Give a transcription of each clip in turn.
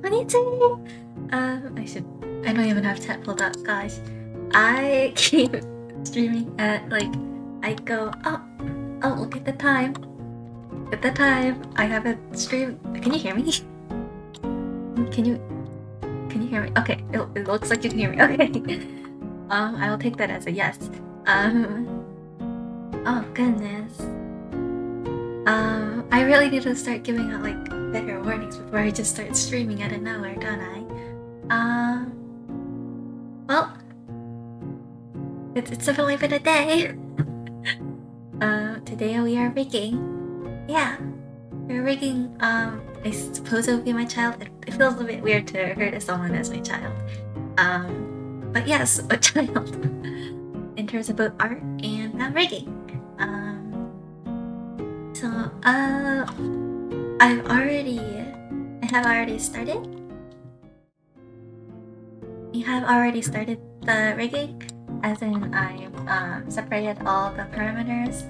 Konnichiwa! I don't even have chat pulled up, guys. I keep streaming at, like, I go, oh, look at the time. At the time, I have a stream. Can you hear me? Can you hear me? Okay, it looks like you can hear me. Okay. I will take that as a yes. Oh goodness. I really need to start giving out like better warnings before I just start streaming out of nowhere, don't I? Well, it's only been a day. Today we are rigging. Yeah, we're rigging. I suppose it would be my child. It feels a bit weird to refer to someone as my child. But yes, a child. In terms of both art and rigging. So I have already started. We have already started the rigging, as in I've separated all the parameters.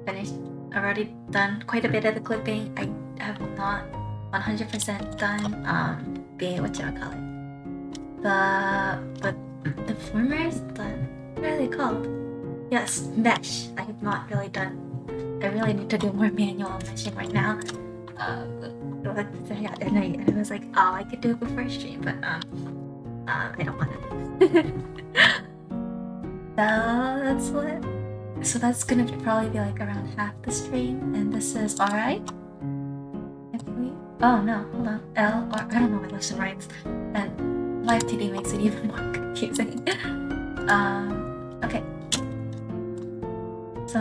Finished. I've already done quite a bit of the clipping. I have not 100% done the formers. What are they called? Yes, mesh. I have not really done. I really need to do more manual meshing right now. And I was like, oh, I could do it before stream, but I don't want to. So that's gonna probably be like around half the stream, and this is alright. Oh no, hold on. L or I don't know my left and rights, and live TD makes it even more confusing. Okay. So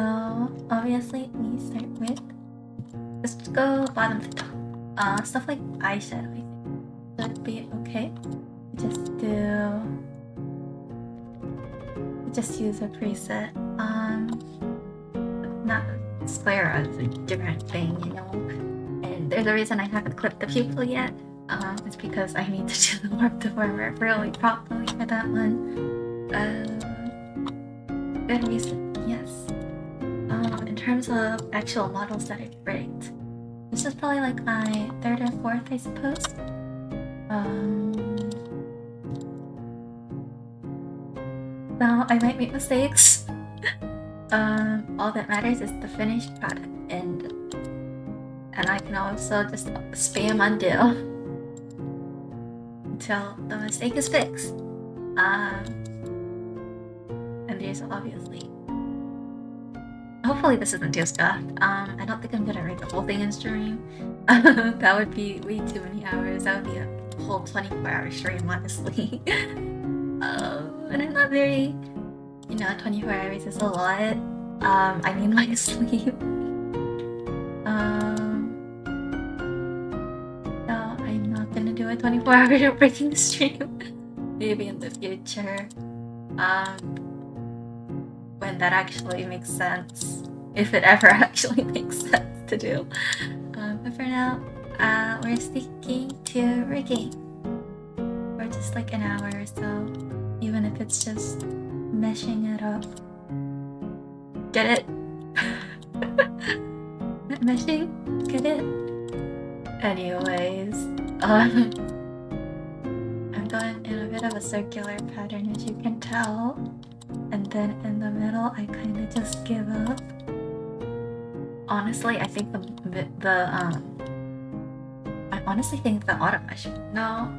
obviously we start with, let's go bottom to top. Stuff like eyeshadow, I think should be okay. Just use a preset. Not sclera is a different thing, you know. And there's a reason I haven't clipped the pupil yet. It's because I need to do the warp deformer really properly for that one. Good reason, yes. In terms of actual models that I've rigged, this is probably like my third or fourth, I suppose. Now I might make mistakes. All that matters is the finished product, and I can also just spam undo until the mistake is fixed. And there's obviously. Hopefully this isn't too scuffed. I don't think I'm gonna rig the whole thing in stream. That would be way too many hours. That would be a whole 24-hour stream, honestly. And I'm not very, 24 hours is a lot. I need my sleep. So I'm not gonna do a 24-hour breaking stream. Maybe in the future. When that actually makes sense. If it ever actually makes sense to do. But for now, we're sticking to rigging. For just like an hour or so. Even if it's just meshing it up. Get it? Meshing? Get it? Anyways, I'm going in a bit of a circular pattern, as you can tell. And then in the middle, I kind of just give up. Honestly, I think I honestly think the auto mesh. No.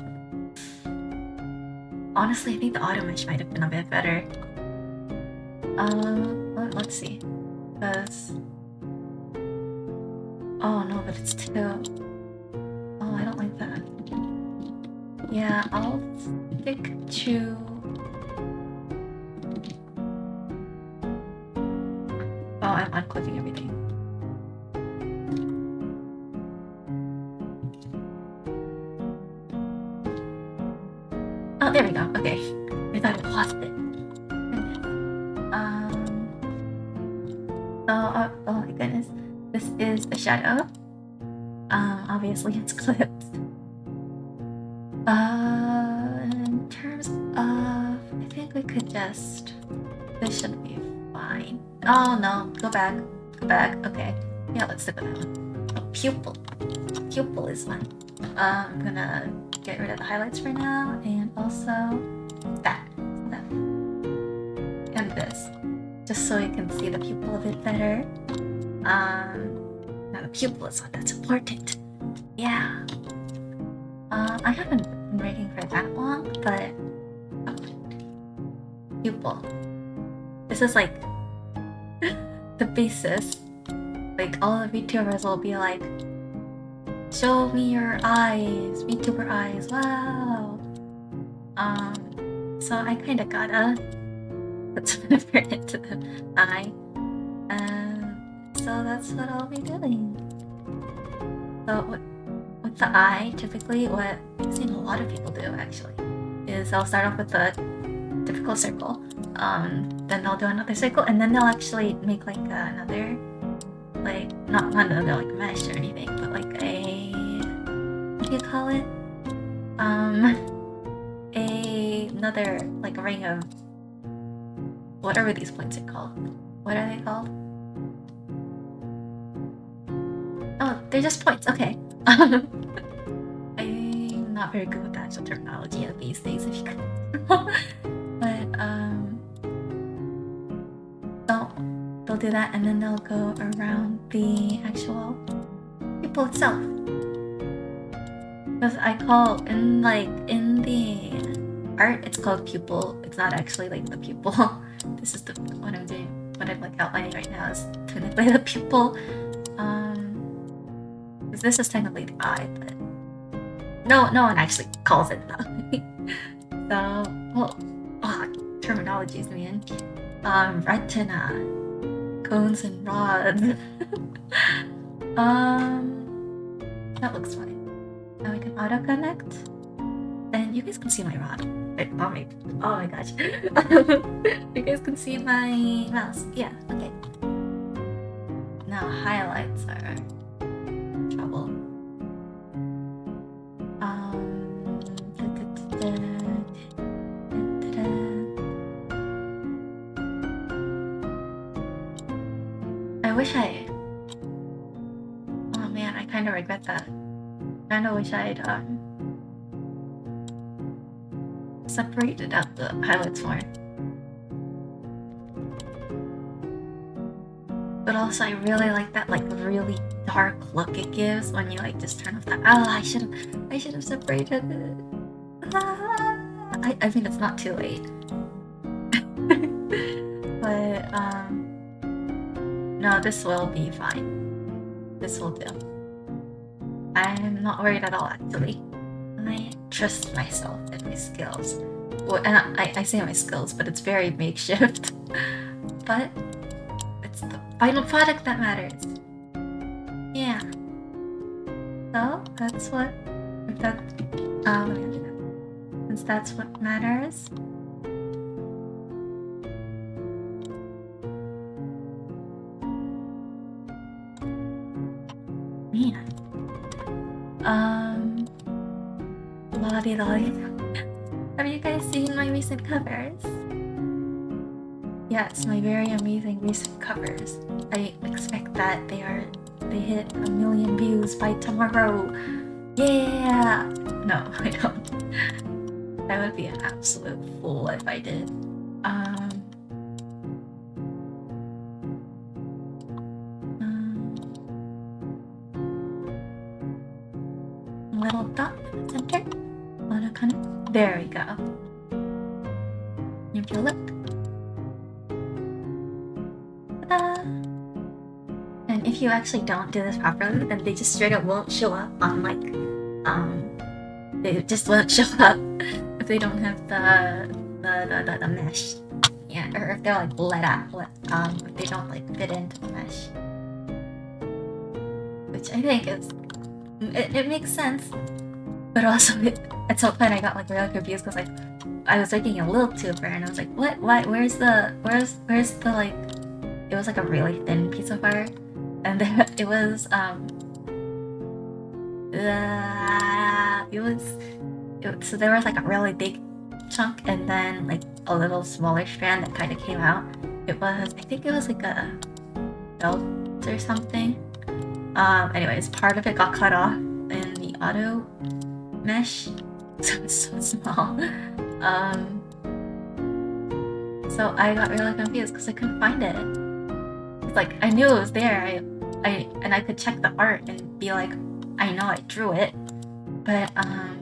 Honestly, I think the auto mesh might have been a bit better. Let's see. Because. Oh no, but it's too. Oh, I don't like that. Yeah, I'll stick to. Oh, I'm unclipping everything. Oh, there we go. Okay. I thought I lost it. Oh my goodness. This is the shadow. Obviously it's clipped. In terms of, I think we could just. This should be fine. Oh no, go back. Okay. Yeah, let's stick with that one. Pupil. Pupil is one. I'm gonna get rid of the highlights for now, and also that. And this, just so you can see the pupil a bit better. Now the pupil is one that's important. Yeah. I haven't been writing for that long, but pupil. This is like the basis. Like all the VTubers will be like, show me your eyes, VTuber eyes, wow. So I kinda gotta put some effort into the eye. So that's what I'll be doing. So with the eye, typically what I've seen a lot of people do actually is I'll start off with the typical circle, then they'll do another circle, and then they'll actually make like another, like not another like mesh or anything, but like a, what do you call it? Another like ring of whatever these points are called. What are they called? Oh, they're just points. Okay. I'm not very good with the actual terminology of these things, if you could. But they'll do that, and then they'll go around the actual pupil itself. Because I call in the art, it's called pupil. It's not actually like the pupil. This is what I'm doing. What I'm like outlining right now is technically the pupil. Because this is technically the eye, but no one actually calls it that way. So, well, terminologies, man. Retina, cones and rods. That looks fine. Now we can auto connect, and you guys can see my rod. Wait, oh my gosh. You guys can see my mouse. Yeah, okay. Now highlights are trouble. I wish oh man, I kind of regret that. I kind of wish I'd separated out the highlights more. But also I really like that like really dark look it gives when you like just turn off the, I should have separated it. I mean, it's not too late. But no, this will be fine. This will do. I'm not worried at all, actually. I trust myself and my skills. Well, and I say my skills, but it's very makeshift. But it's the final product that matters. Yeah. So that's what. Since that's what matters. Man. Lolly. Have you guys seen my recent covers? Yes, my very amazing recent covers. I expect that they hit 1 million views by tomorrow. Yeah! No, I don't. I would be an absolute fool if I did. Little dot in the center. Auto connect. There we go. If you look. Ta-da! And if you actually don't do this properly, then they just straight up won't show up on like they just won't show up if they don't have the mesh. Yeah, or if they're like if they don't like fit into the mesh. Which I think is it makes sense. But also at some point I got like really confused because like I was looking a little too far and I was like, what? Where's the like, it was like a really thin piece of art, and then it was so there was like a really big chunk and then like a little smaller strand that kind of came out. I think it was like a belt or something. Anyways, part of it got cut off in the auto mesh, so it's so small. So I got really confused because I couldn't find it. It's like I knew it was there. I could check the art and be like, I know I drew it, but I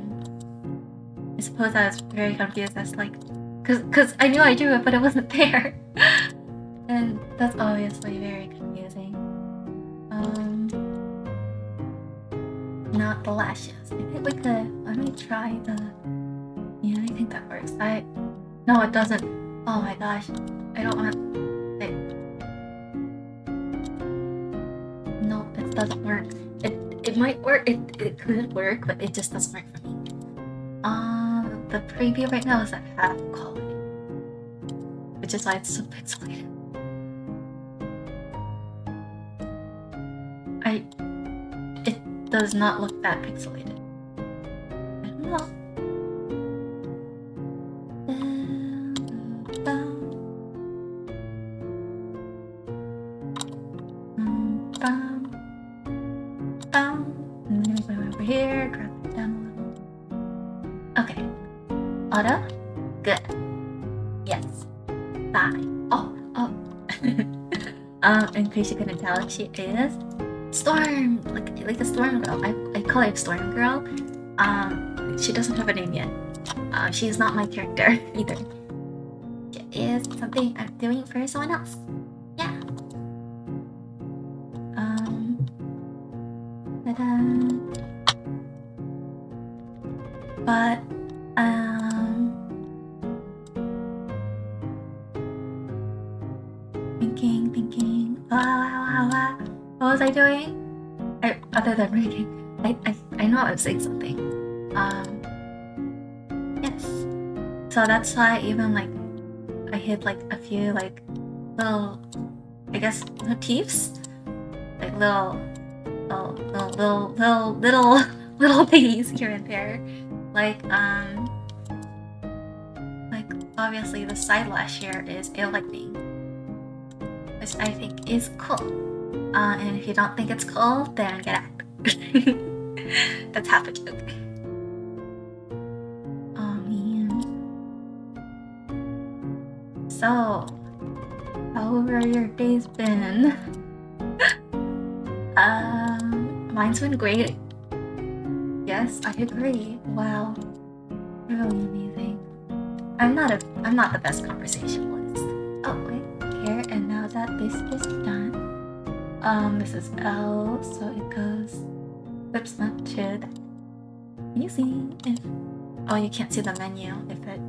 suppose I was very confused as like, cause I knew I drew it, but it wasn't there, and that's obviously very confusing. Not the lashes. I think we could. Let me try the. Yeah, I think that works. No, it doesn't. Oh my gosh, I don't want. No, it doesn't work. It might work. It could work, but it just doesn't work for me. The preview right now is at half quality, which is why it's so pixelated. It does not look that pixelated. I don't know. I'm gonna go over here, drop it down a little. Okay. Auto? Good. Yes. Bye. Oh. In case you couldn't tell, she is Storm, like the Storm Girl. I call her Storm Girl. She doesn't have a name yet. She's not my character either. She is something I'm doing for someone else. Yeah. But thinking. Wow. What was I doing? Other than reading, I know I was saying something. Yes. So that's why even like I hid like a few like little, I guess, motifs, like little thingies here and there, like obviously the side lash here is a lightning, which I think is cool. And if you don't think it's cool, then get out. That's half a joke. Oh man. So, how have your days been? Mine's been great. Yes, I agree. Wow, really amazing. I'm not the best conversationalist. Oh wait, here, and now that this is done, this is L, so it goes flips up to that. Can you see if? Oh, you can't see the menu if it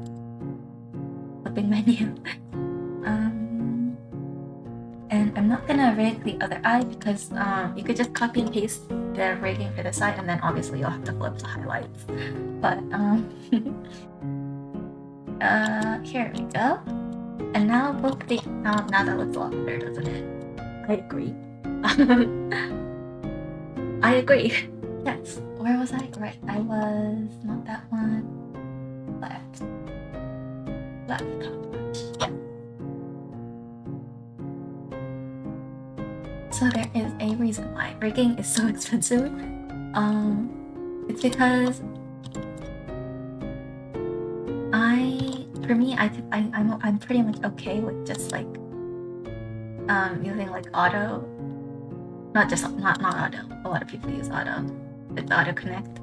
flipping menu. And I'm not gonna rig the other eye because you could just copy and paste the rigging for this eye, and then obviously you'll have to flip the highlights. But here we go. And now both the now that looks a lot better, doesn't it? I agree. I agree. Yes. Where was I? Right. I was not that one. Left. Yeah. So there is a reason why rigging is so expensive. It's because I'm pretty much okay with just like using like auto. Not auto. A lot of people use auto with auto connect.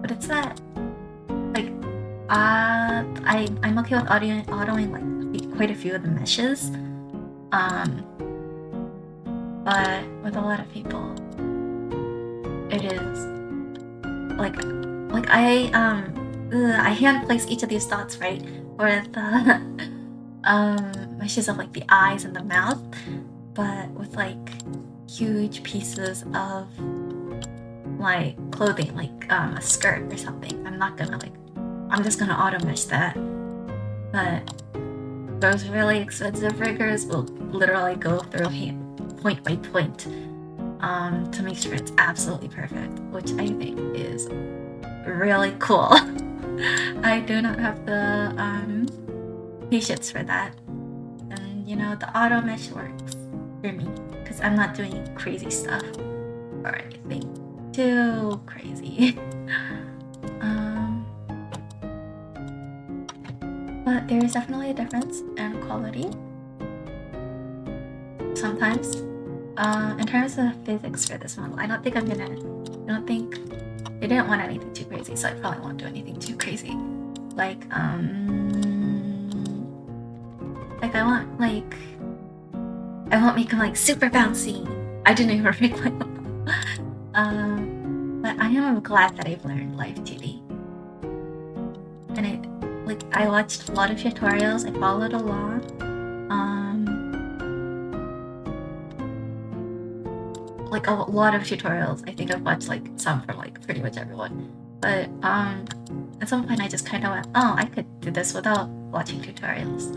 But it's that like I'm okay with autoing like quite a few of the meshes. But with a lot of people, it is like I hand place each of these dots, right, for the meshes of like the eyes and the mouth. But with like huge pieces of like clothing, like a skirt or something, I'm just gonna auto mesh that. But those really expensive riggers will literally go through point by point to make sure it's absolutely perfect, which I think is really cool. I do not have the patience for that, and you know, the auto mesh works. for me, because I'm not doing crazy stuff or anything too crazy. But there is definitely a difference in quality sometimes. In terms of physics for this model, I don't think they didn't want anything too crazy, so I probably won't do anything too crazy. Like I won't make them like super bouncy. I didn't even make my but I am glad that I've learned live 2D. And I watched a lot of tutorials, I followed along. Like a lot of tutorials. I think I've watched like some from like pretty much everyone. But at some point I just kind of went, oh, I could do this without watching tutorials.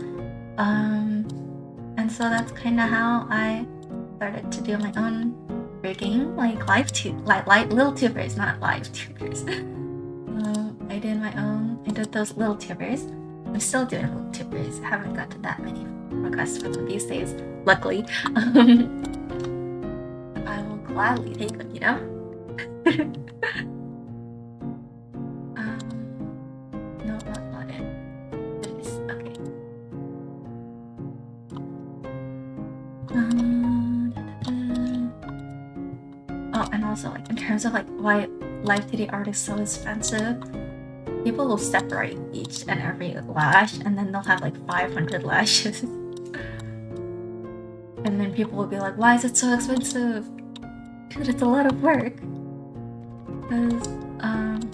And so that's kind of how I started to do my own rigging, like little tubers, not live tubers. I did those little tubers. I'm still doing little tubers. I haven't gotten that many requests for them these days, luckily. I will gladly take them, you know? No, not it. Goodness, okay. Oh, and also like in terms of like why live 2D art is so expensive, people will separate each and every lash and then they'll have like 500 lashes. And then people will be like, why is it so expensive? Dude, it's a lot of work. Because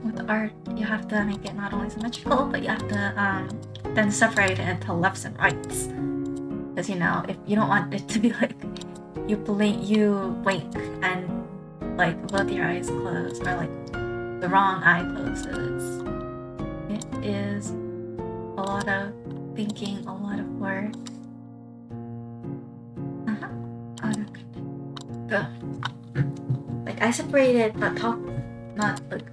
with art, you have to make it not only symmetrical, but you have to then separate it into lefts and rights. Because, you know, if you don't want it to be like you wink and like both your eyes closed or like the wrong eye closes. It is a lot of thinking, a lot of work. Like I separated the top, not like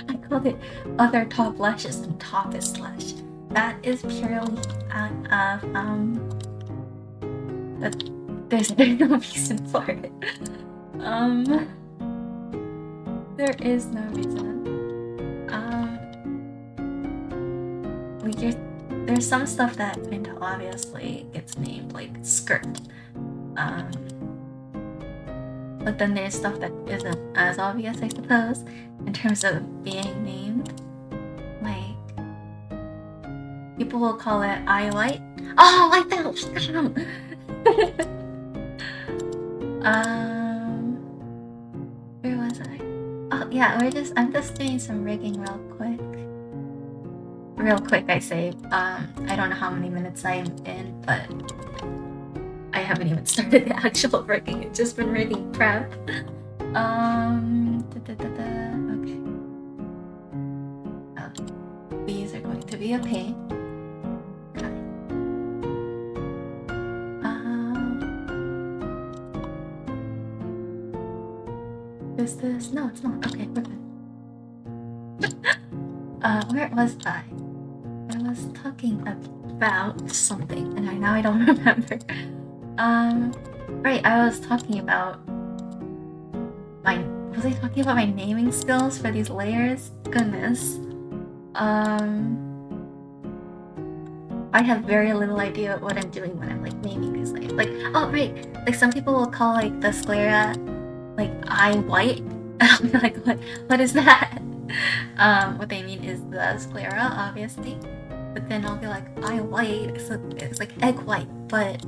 I called it other top lashes and toppest lash. That is purely out of but there's no reason for it. There is no reason. There's some stuff that kind of obviously gets named like skirt. But then there's stuff that isn't as obvious, I suppose, in terms of being named. Like, people will call it eye white. Oh, like that! Where was I? Oh yeah, I'm just doing some rigging real quick. Real quick, I say. I don't know how many minutes I'm in, but I haven't even started the actual rigging. It's just been rigging prep. Okay. Oh, these are going to be a pain. Okay. Is this? No, it's not. Okay, we're good. Where was I? I was talking about something, and now I don't remember. Right, I was talking about was I talking about my naming skills for these layers? Goodness. I have very little idea what I'm doing when I'm like naming these layers. Like, oh right, like some people will call like the sclera like eye white, and I'll be like, what is that? What they mean is the sclera, obviously. But then I'll be like, eye white, so it's like egg white, but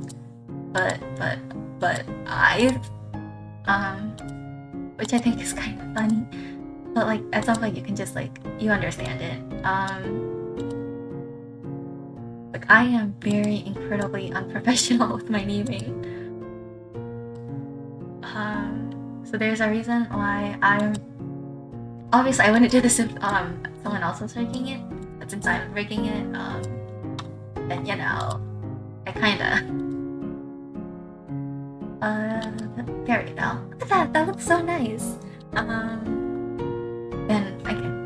eyes, which I think is kind of funny. But like at some point you can just like, you understand it. Like I am very incredibly unprofessional with my naming. So there's a reason why obviously I wouldn't do this if someone else was rigging it, but since I'm rigging it, then you know, I kinda there we go. Look at that, that looks so nice. Then I can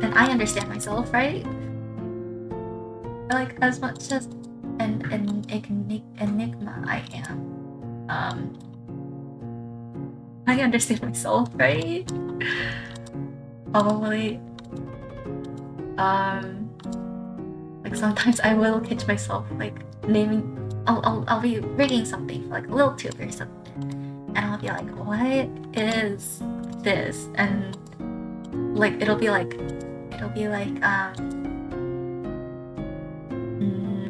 then I understand myself, right? Like as much as enigma I am. I understand myself, right? Probably. Like sometimes I will catch myself like naming. I'll be reading something for like a little tube or something, and I'll be like, "What is this?" And like it'll be like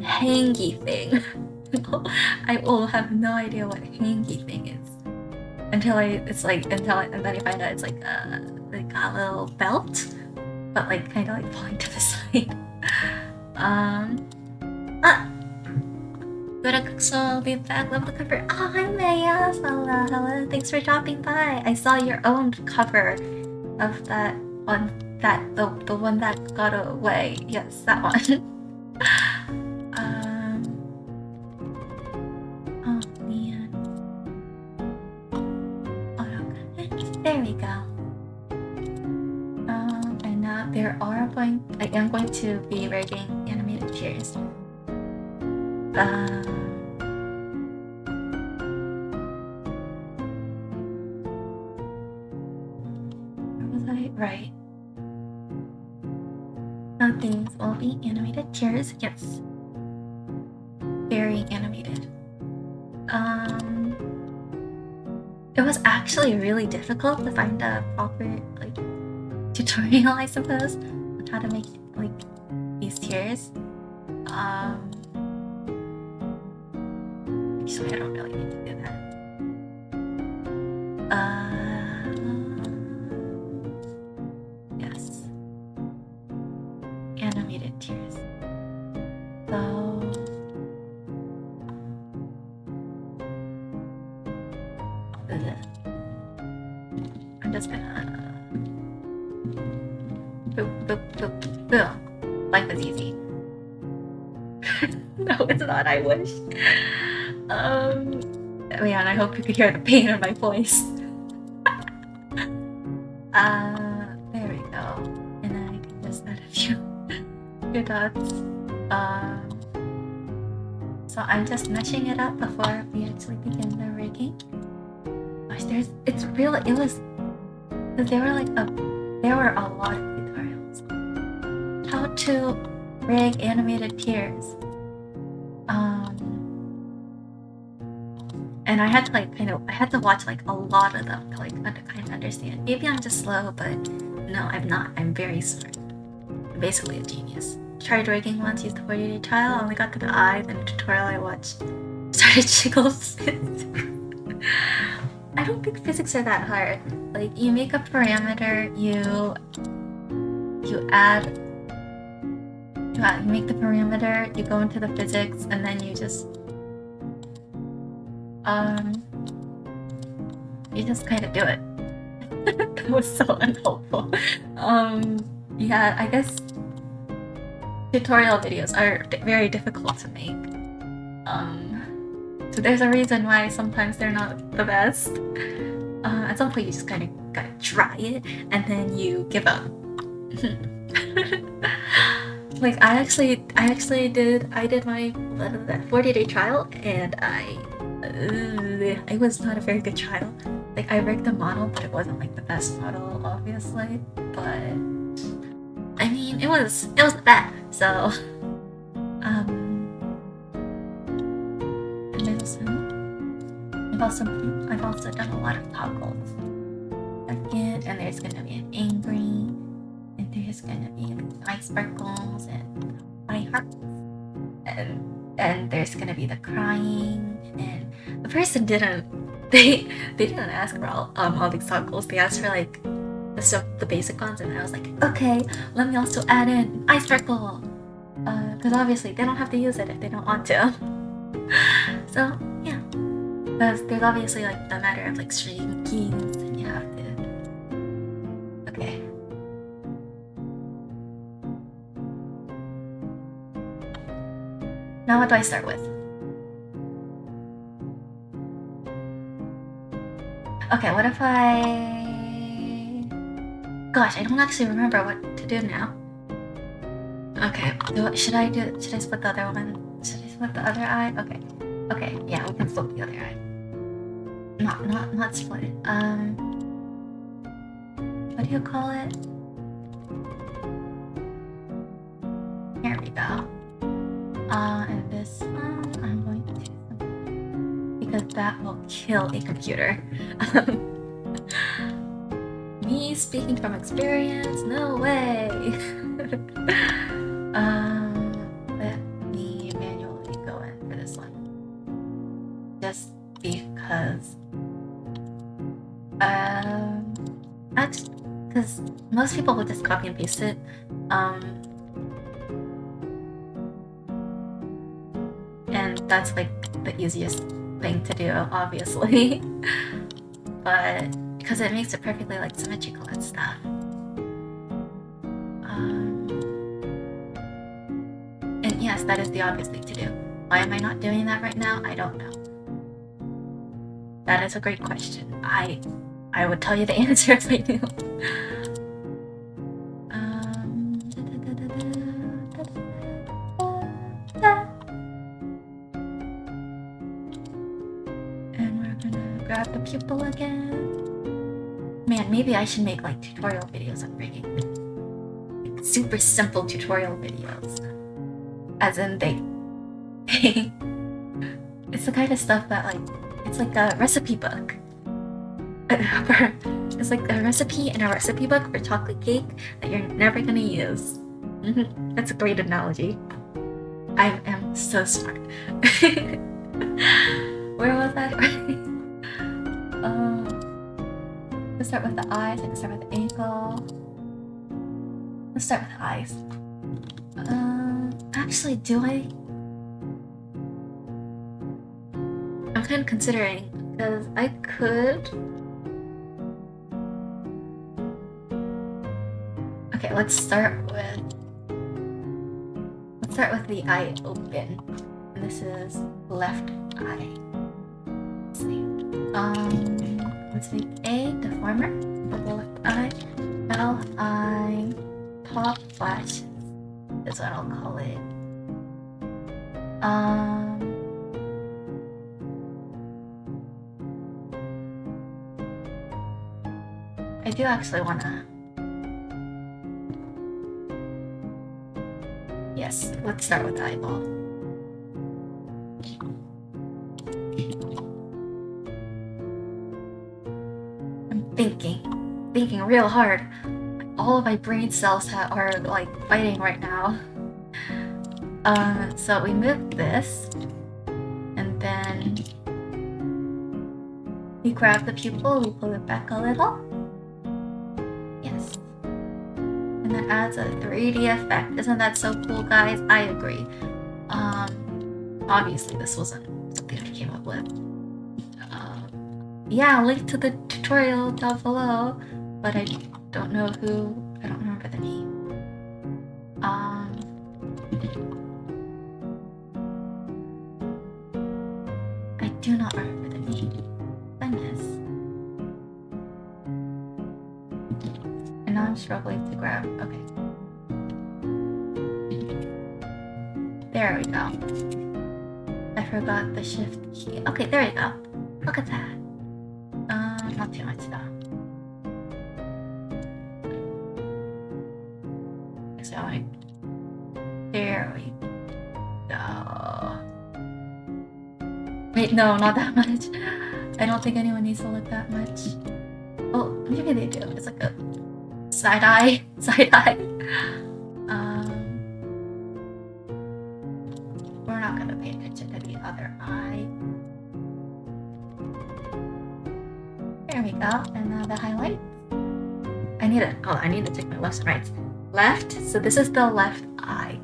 hangy thing. I will have no idea what hangy thing is until I and then I find out it's like a little belt, but like kind of like falling to the side. So I'll be back. Love the cover. Oh, hi Maya. Hello. Thanks for dropping by. I saw your own cover of that one. The one that got away. Yes, that one. Oh man. Oh, there we go. And now I am going to be writing animated cheers. Where was I? Right. Some things will be animated cheers. Yes. Very animated. It was actually really difficult to find a proper like tutorial, I suppose, on how to make like these tears. Actually, I don't really need to do that. Yes. Animated tears. So I'm just gonna boom. Life is easy. No, it's not. I wish. Man, I hope you could hear the pain in my voice. There we go. And then I can just add a few dots. So I'm just meshing it up before we actually begin the rigging. Gosh, there were a lot of tutorials. How to rig animated tears. And I had to watch like a lot of them to like kind of understand. Maybe I'm just slow, but no, I'm not. I'm very smart. I'm basically a genius. Tried rigging once, used the 40-day trial, only got to the eye, then a tutorial I watched started jiggles. I don't think physics are that hard. Like you make a parameter, you make the parameter, you go into the physics, and then you just kind of do it. That was so unhelpful. Yeah, I guess tutorial videos are very difficult to make. So there's a reason why sometimes they're not the best. At some point you just kind of gotta try it and then you give up. Like I did my 40-day trial and I was not a very good trial. Like I rigged the model, but it wasn't like the best model, obviously. But I mean, it was bad. So, and I've also done a lot of toggles. Again, and there's gonna be an angry, and there's gonna be eye sparkles and eye hearts, and there's gonna be the crying, and the person didn't ask for all these toggles. They asked for like the basic ones, and I was like, okay, let me also add in eye sparkle, because obviously they don't have to use it if they don't want to. So yeah, there's obviously like the matter of like stream keys, and you have to. Okay. Now what do I start with? Okay, what if Gosh, I don't actually remember what to do now. Okay, should I split the other one? Should I with the other eye? Okay. Okay, yeah, we can flip the other eye. Not split it. What do you call it? Here we go. And this one, I'm going to do something because that will kill a computer. Me speaking from experience? No way. Let me manually go in for this one. Just because. Because most people would just copy and paste it. And that's like the easiest thing to do, obviously. But because it makes it perfectly like symmetrical and stuff. And yes, that is the obvious thing to do. Why am I not doing that right now? I don't know. That is a great question. I would tell you the answer if I knew. And we're gonna grab the pupil again. Man, maybe I should make like tutorial videos on rigging. Like, super simple tutorial videos. As in they it's the kind of stuff that like it's like a recipe book. It's like a recipe in a recipe book for chocolate cake that you're never gonna use. That's a great analogy. I am so smart. Where was I? Let's start with the eyes. I can start with the ankle. Let's start with the eyes. Actually, do I? I'm kind of considering because I could. Okay, let's start with the eye open. And this is left eye. Let's see. Let's make A, deformer, for the left eye. L, eye, top flash is what I'll call it. I do actually wanna. Yes, let's start with the eyeball. I'm thinking real hard. All of my brain cells are like fighting right now. So we move this, and then we grab the pupil, we pull it back a little. Yes. And that adds a 3D effect. Isn't that so cool, guys? I agree. Obviously this wasn't something I came up with. Yeah, link to the tutorial down below, but I don't know who, I don't remember the name. I do not remember the name. Goodness. And now I'm struggling to grab, okay. There we go. I forgot the shift key. Okay, there we go. Look at that. Not too much though. So there we go. Wait, no, not that much. I don't think anyone needs to look that much. Oh, maybe they do. It's like a side eye. We're not gonna pay attention to the other eye. There we go. And now the highlight. I need to check my lefts and rights. Left, so this is the left eye.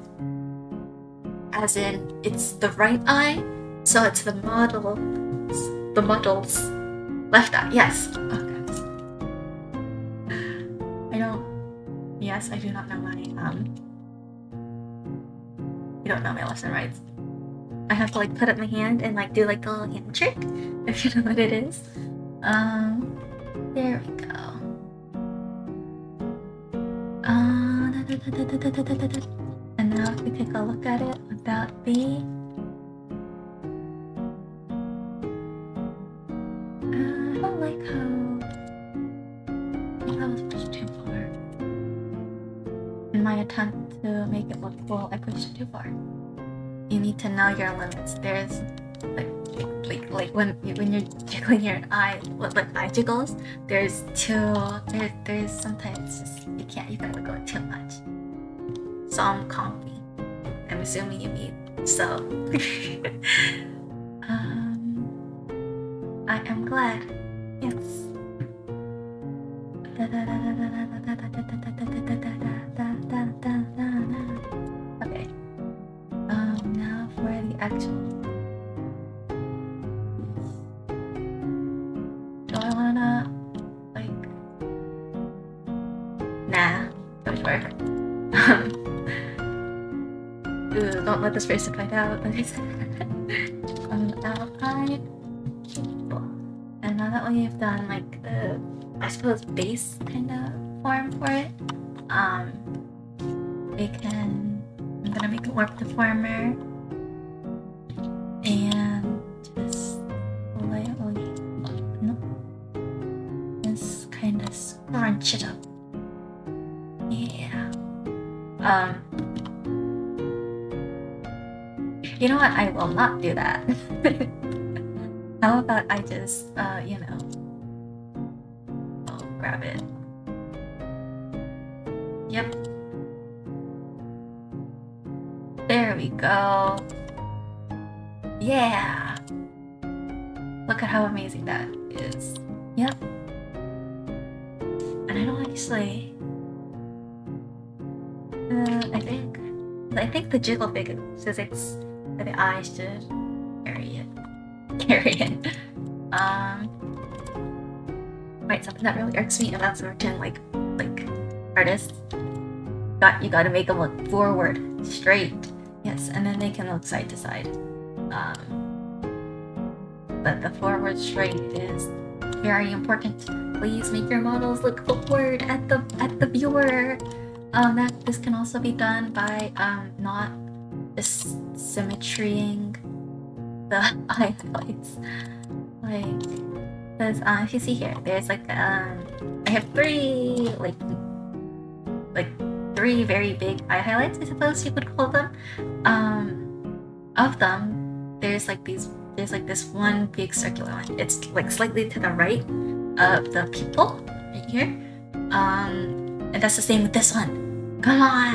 As in, it's the right eye, so it's the model's left eye. Yes. Oh, guys. I do not know my, I don't know my lefts and rights. I have to like put up my hand and like do like the little hand trick, if you know what it is. There we go. And now if we take a look at it without the in my attempt to make it look cool, I pushed it too far. You need to know your limits. There's like when you're jiggling your eye with like eye jiggles, there's sometimes just you gotta go too much. Some comfy. I'm assuming you mean so. I am glad. Yes. Okay. Now for the actual. Do I wanna like? Nah, don't work. Ooh, don't let this person find out. Outline. And now that we've done like the, I suppose, base kind of form for it, I'm gonna make it warp deformer and just lightly, just kind of scrunch it up. Yeah. You know what? I will not do that. How about I just, I'll grab it. Yep. There we go. Yeah. Look at how amazing that is. Yep. And I don't actually, I think the jiggle physics for the eyes should carry it. Right, something that really irks me about certain like artists. You gotta make them look forward, straight. Yes, and then they can look side to side. But the forward straight is very important. Please make your models look forward at the viewer. This can also be done by not just symmetrying the highlights. Like, because if you see here, there's like I have three very big eye highlights, I suppose you could call them. Of them, there's this one big circular one. It's like slightly to the right of the pupil right here. And that's the same with this one. Come on.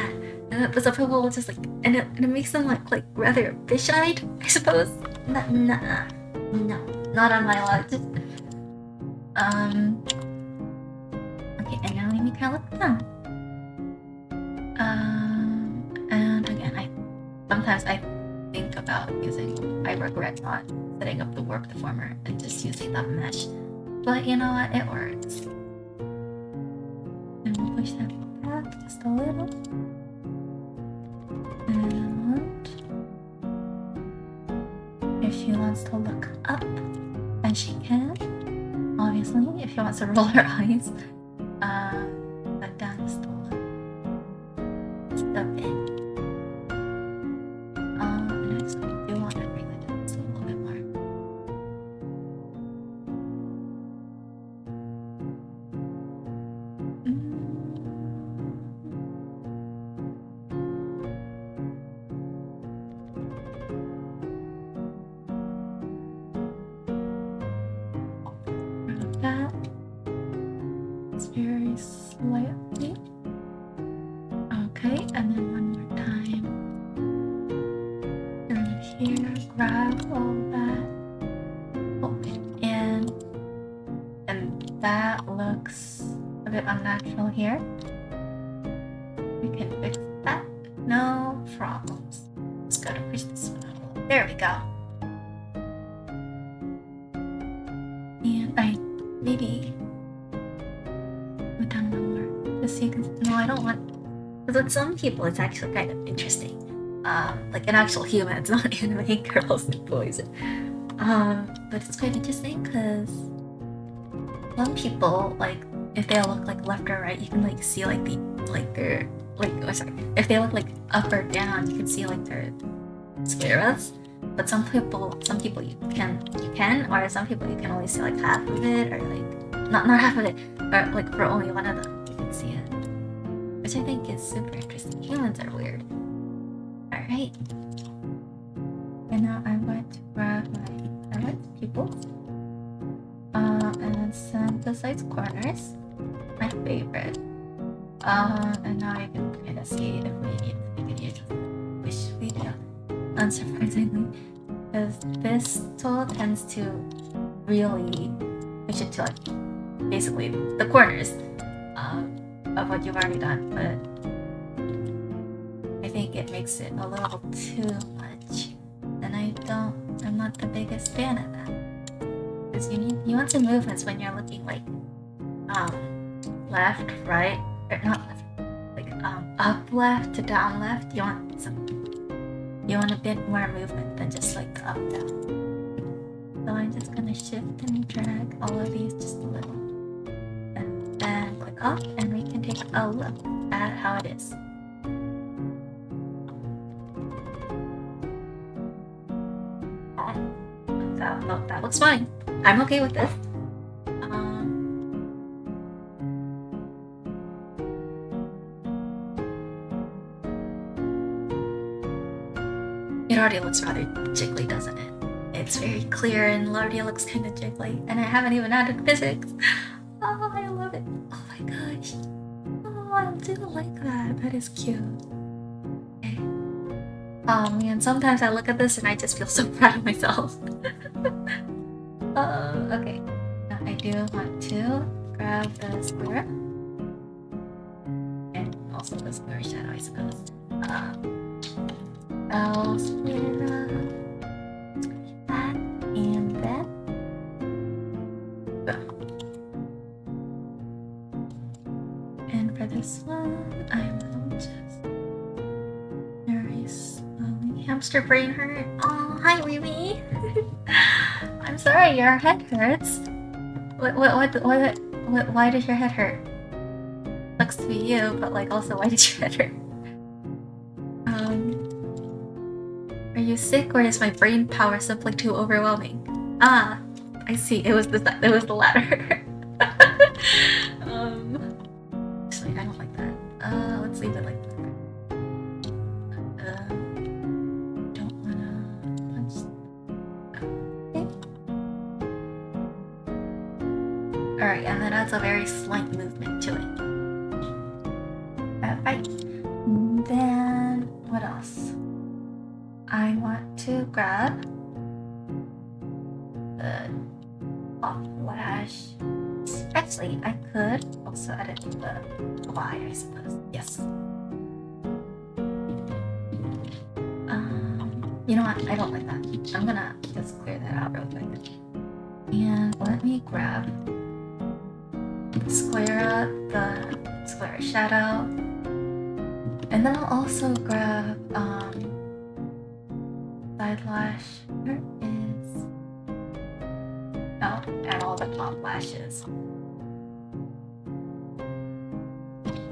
And the pupil will just and it makes them look like rather fish-eyed, I suppose. No, not on my watch. Okay, and now we make her look down. And again, sometimes I think about I regret not setting up the warp deformer and just using that mesh. But you know what, it works. And we'll push that back just a little. And if she wants to look up, and she can, obviously, if she wants to roll her eyes, but down is still stuck in. And I just do want to bring it down just a little bit more. That it's very slightly. Okay, and then one more time. Through here, grab all that, hold it in, and that looks a bit unnatural here. We can fix that, no problems. Just gotta push this one out a little. There we go. And maybe we've done one more. Just so you can. No, I don't want. Because with some people, it's actually kind of interesting. Like an actual human, it's not anime girls and boys. But it's quite interesting because some people, like, if they look like left or right, you can like see like if they look like up or down, you can see like their scleras. But some people you can, or some people you can only see like half of it, or like not half of it, or like for only one of them you can see it. which I think is super interesting. Humans are weird. Alright. And now I'm going to grab my pupils. And then besides corners, my favorite. And now you can kind of see if we need to make it use, which we do, unsurprisingly, because this tool tends to really push it to like basically the corners of what you've already done, but I think it makes it a little too much, and I'm not the biggest fan of that, because you want some movements when you're looking like left, right, or not left, like up left to down left. You want a bit more movement than just like up down. So I'm just gonna shift and drag all of these just a little, and then click off, and we can take a look at how it is. So that looks fine. I'm okay with this. It already looks rather jiggly, doesn't it? It's very clear and already looks kind of jiggly, and I haven't even added physics. Oh, I love it. Oh my gosh. Oh, I do like that. That is cute. Okay. Oh man, sometimes I look at this and I just feel so proud of myself. Okay. Now I do want to grab the square. And also the square shadow, I suppose. Square that, and then and for this one, I will just very slowly. Hamster brain hurt. Oh, hi, Riri. I'm sorry, your head hurts. What? Why does your head hurt? Sucks to be you, but like also, why did your head hurt? Are you sick, or is my brain power simply too overwhelming? Ah, I see. It was the latter. Actually, I don't like that. Let's leave it like that. Don't wanna punch. Okay. All right, and then adds a very slight movement to it. Right. And then what else? I want to grab the top lash. Actually, I could also edit the Y, I suppose. Yes. You know what? I don't like that. I'm gonna just clear that out real quick. And let me grab the square shadow. And then I'll also grab side lash. Where is... Oh, and all the top lashes.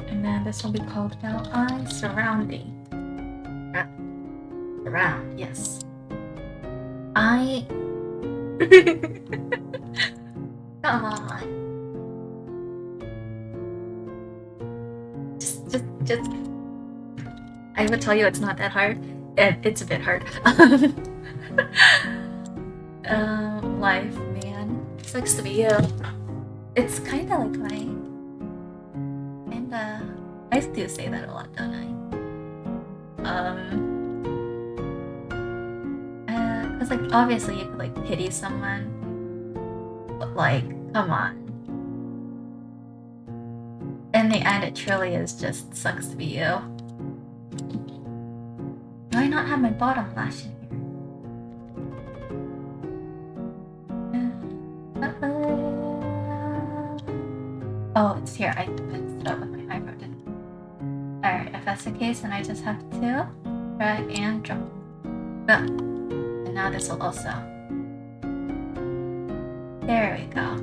And then this will be called now Eye Surrounding. Surround, yes. Come on. Just I would tell you it's not that hard. It's a bit hard. Life, man. Sucks to be you. It's kinda like mine. I do say that a lot, don't I? Cause like obviously you could like pity someone, but like, come on. In the end, it truly is just sucks to be you. Do I not have my bottom lash in here? Oh, it's here. I mixed it up with my eyebrow, didn't I? Alright, if that's the case, then I just have to drag and drop. Boom. And now this will also. There we go.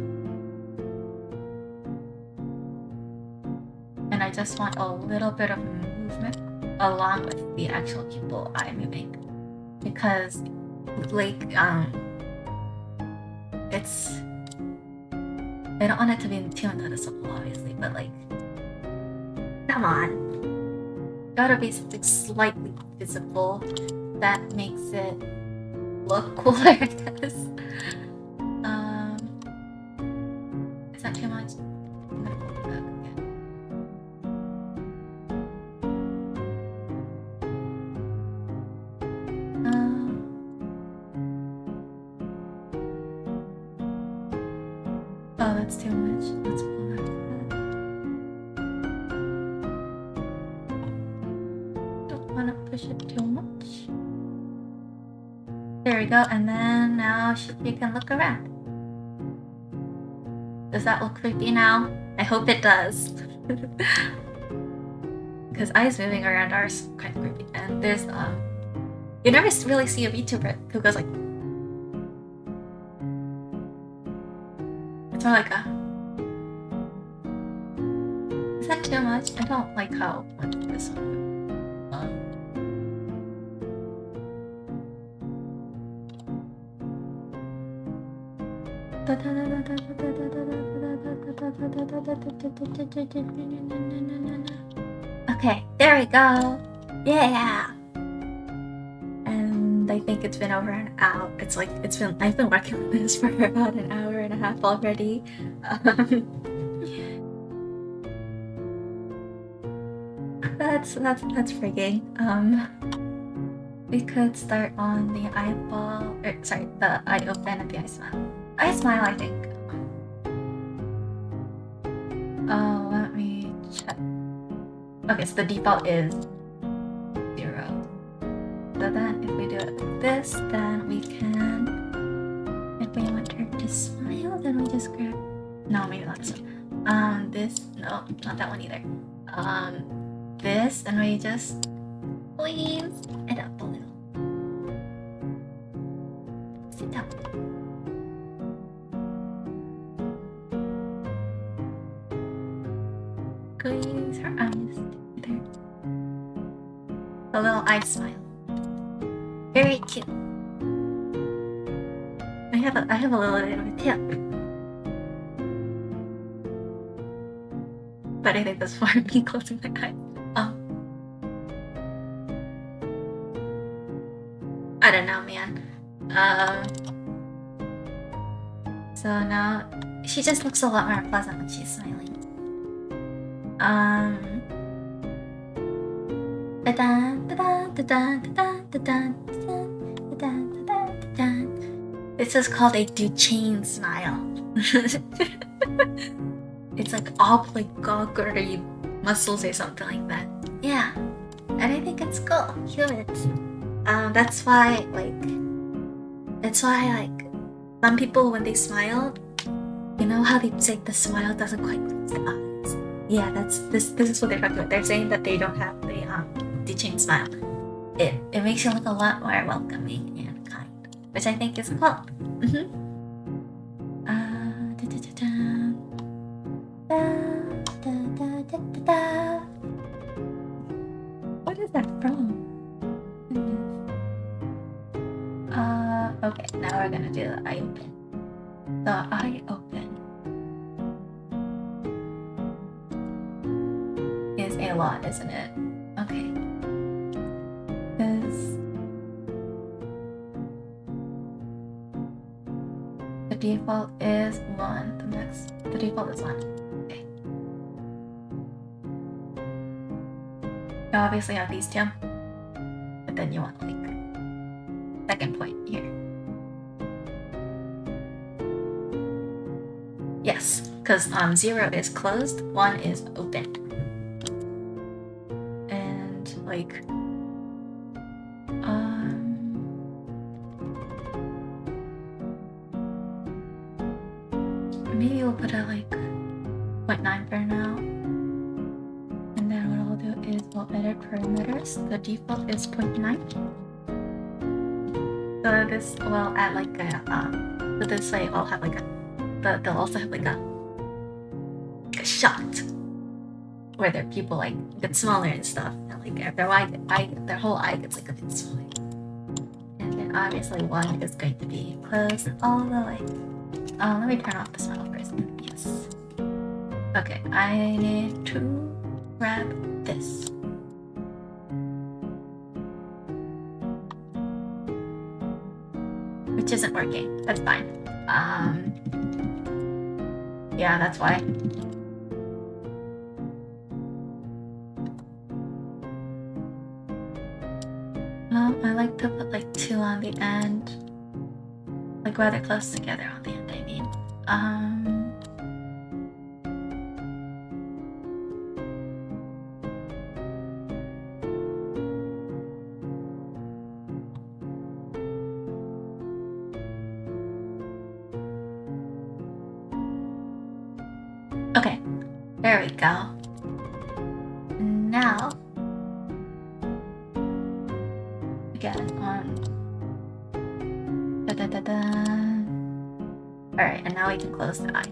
And I just want a little bit of movement along with the actual pupil eye moving, because like it's, I don't want it to be too noticeable obviously, but like Come on. Gotta be something slightly visible that makes it look cooler, I guess. Is that too much? I'm gonna pull it back again. Oh, that's too much. Let's pull that back. Don't want to push it too much. There we go, and then now you can look around. Does that look creepy now? I hope it does. Because eyes moving around are quite creepy. And there's you never really see a VTuber who goes like, it's more like a, is that too much? I don't like how much this one. Okay, there we go. Yeah. And I think it's been over an hour. I've been working on this for about an hour and a half already. That's frigging. We could start on the eyeball, the eye open and the eye smile. Eye smile, I think. Oh, let me check. Okay, so the default is 0. So then if we do it like this, then we can, if we want her to smile, then we just grab, no, maybe not this one. This, no, not that one either. This, and we just squeeze it up a little. Sit down. Squeeze her eyes together. A little eye smile. Very cute. I have a little bit of a tail. But I think that's for me closing my eyes. I don't know, man. So now she just looks a lot more pleasant when she's smiling. This is called a Duchenne smile. It's like all like goggery muscles or something like that. Yeah, and I think it's cool. Cute. That's why some people when they smile, you know how they say the smile doesn't quite close the eyes. Yeah, this is what they're talking about. They're saying that they don't have the Duchenne smile. It makes you look a lot more welcoming and kind, which I think is cool. What is that from? Okay, now we're gonna do the eye open. The eye open is a lot, isn't it? Okay. Because the default is 1. The default is 1. Okay. You obviously have these two, but then you want like second point here. Yes, because 0 is closed, 1 is open. And like maybe we'll put it like 0.9 for now. And then what we'll do is we'll edit parameters. The default is 0.9. So this will add like a so this way I'll have like a, but they'll also have like a shot where their pupil like gets smaller and stuff, and like their whole eye gets like a bit smaller. And then obviously 1 is going to be closed all the way. Let me turn off the smile first. Yes. Okay, I need to grab this. Which isn't working. That's fine. Yeah, that's why. I like to put like 2 on the end. Like rather close together on the end, I mean. Okay, there we go. Now, again on. Alright, and now we can close the eye.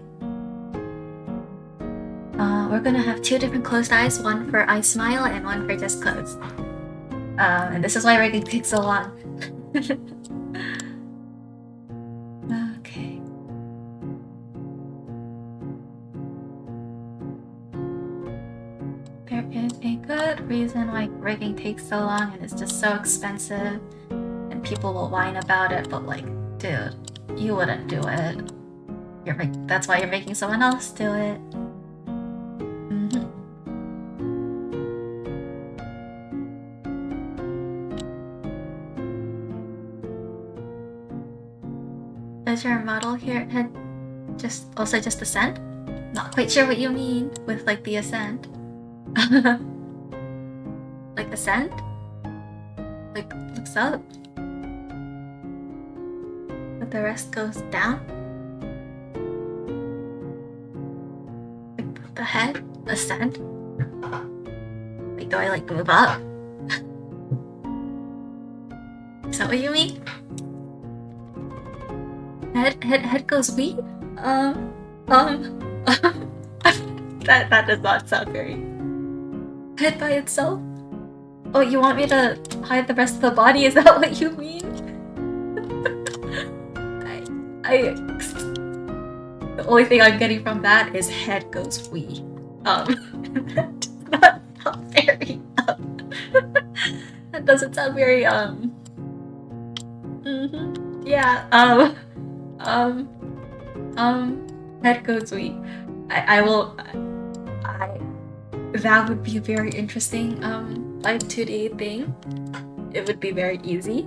We're gonna have 2 different closed eyes, one for eye smile and one for just closed. And this is why rigging takes so long. Okay. There is a good reason why rigging takes so long and it's just so expensive and people will whine about it, but like, dude, you wouldn't do it. That's why you're making someone else do it. Does your model here head just ascend? Not quite sure what you mean with like the ascend. Like ascend? Like looks up? But the rest goes down? Like the head? Ascend? Like do I like move up? Is that what you mean? Head goes we? That does not sound very... Head by itself? Oh, you want me to hide the rest of the body? Is that what you mean? The only thing I'm getting from that is head goes we. That does not sound very, that doesn't sound very, yeah, head goes we. That would be a very interesting, like 2D thing. It would be very easy.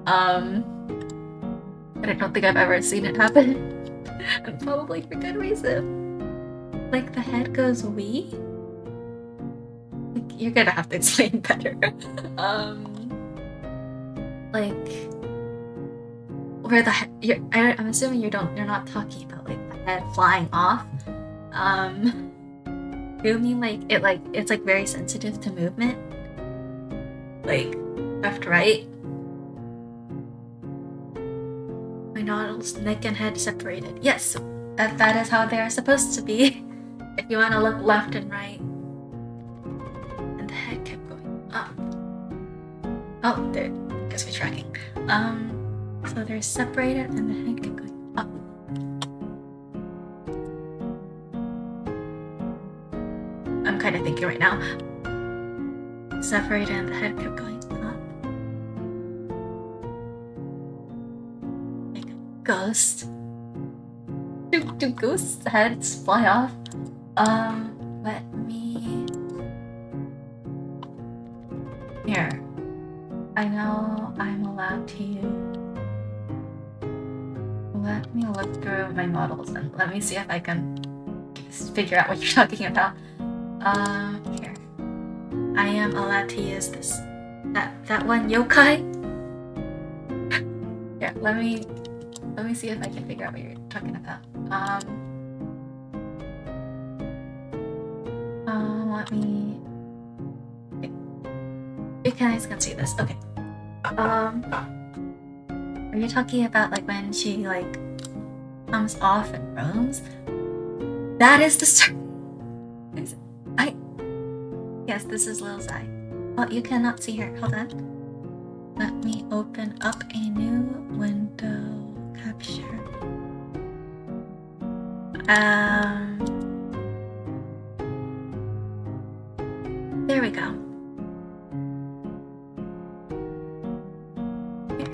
But I don't think I've ever seen it happen. And probably for good reason. Like the head goes we? Like, you're gonna have to explain better. Like where the head, I'm assuming you're not talking about like the head flying off. Do you mean like it's like very sensitive to movement? Like left, right? My noddles, neck and head separated. Yes, that is how they're supposed to be. If you want to look left and right. And the head kept going up. Oh, there. Guess we're tracking. So they're separated and the head kept going up. I'm kind of thinking right now. Separated and the head kept going up. Like a ghost. Do ghosts' heads fly off? Let me... Here. I know I'm allowed to use... Let me look through my models and let me see if I can figure out what you're talking about. Here. I am allowed to use this. That one yokai? Yeah, let me see if I can figure out what you're talking about. Let me... You guys can see this. Okay. Are you talking about like when she like comes off and roams? That is the start. Yes, this is Lil's eye. Oh, you cannot see her. Hold on. Let me open up a new window. Capture. there we go. Here.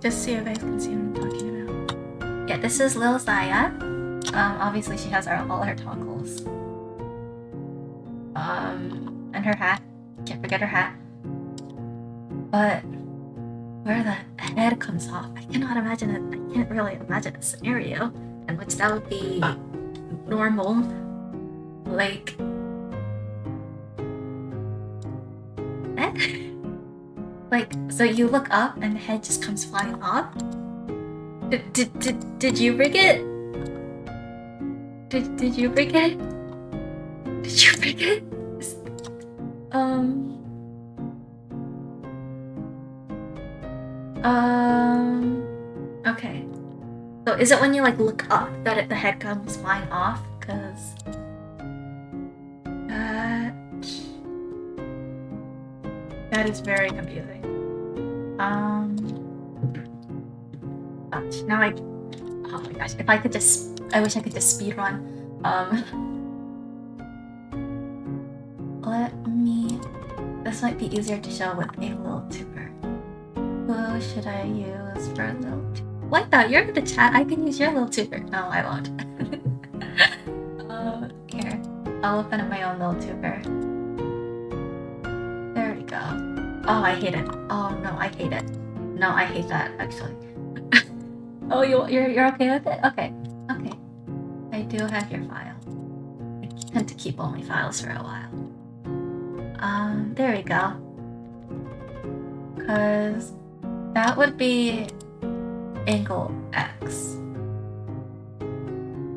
Just so you guys can see what I'm talking about. Yeah, this is Lil Zaya. Obviously she has all her toggles. And her hat. Can't forget her hat. But where the head comes off, I cannot imagine it. I can't really imagine a scenario in which that would be normal. Like, like, so you look up and the head just comes flying off. Did you rig it? Did you rig it? Did you rig it? Okay. So is it when you like look up that the head comes flying off? Cause that is very confusing. Gosh, now oh my gosh, I wish I could just speed run. This might be easier to show with a little tuber. Who should I use for a little tuber? What the? You're in the chat. I can use your little tuber. No, I won't. Here. I'll open up my own little tuber. There we go. Oh, I hate it. Oh no, I hate it. No, I hate that actually. Oh, you're okay with it? Okay. Okay. I do have your file. I tend to keep all my files for a while. There we go. Cause that would be angle X.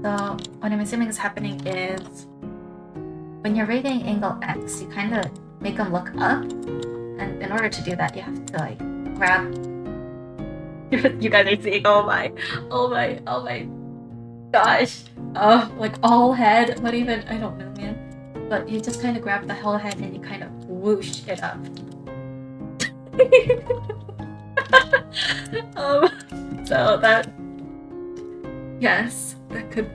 So what I'm assuming is happening is when you're rigging angle X, you kind of make them look up, and in order to do that, you have to like grab. You guys are seeing. Oh my gosh. Like all head. What even? I don't know, man. But you just kind of grab the whole head and you kind of whoosh it up. So that, yes, that could,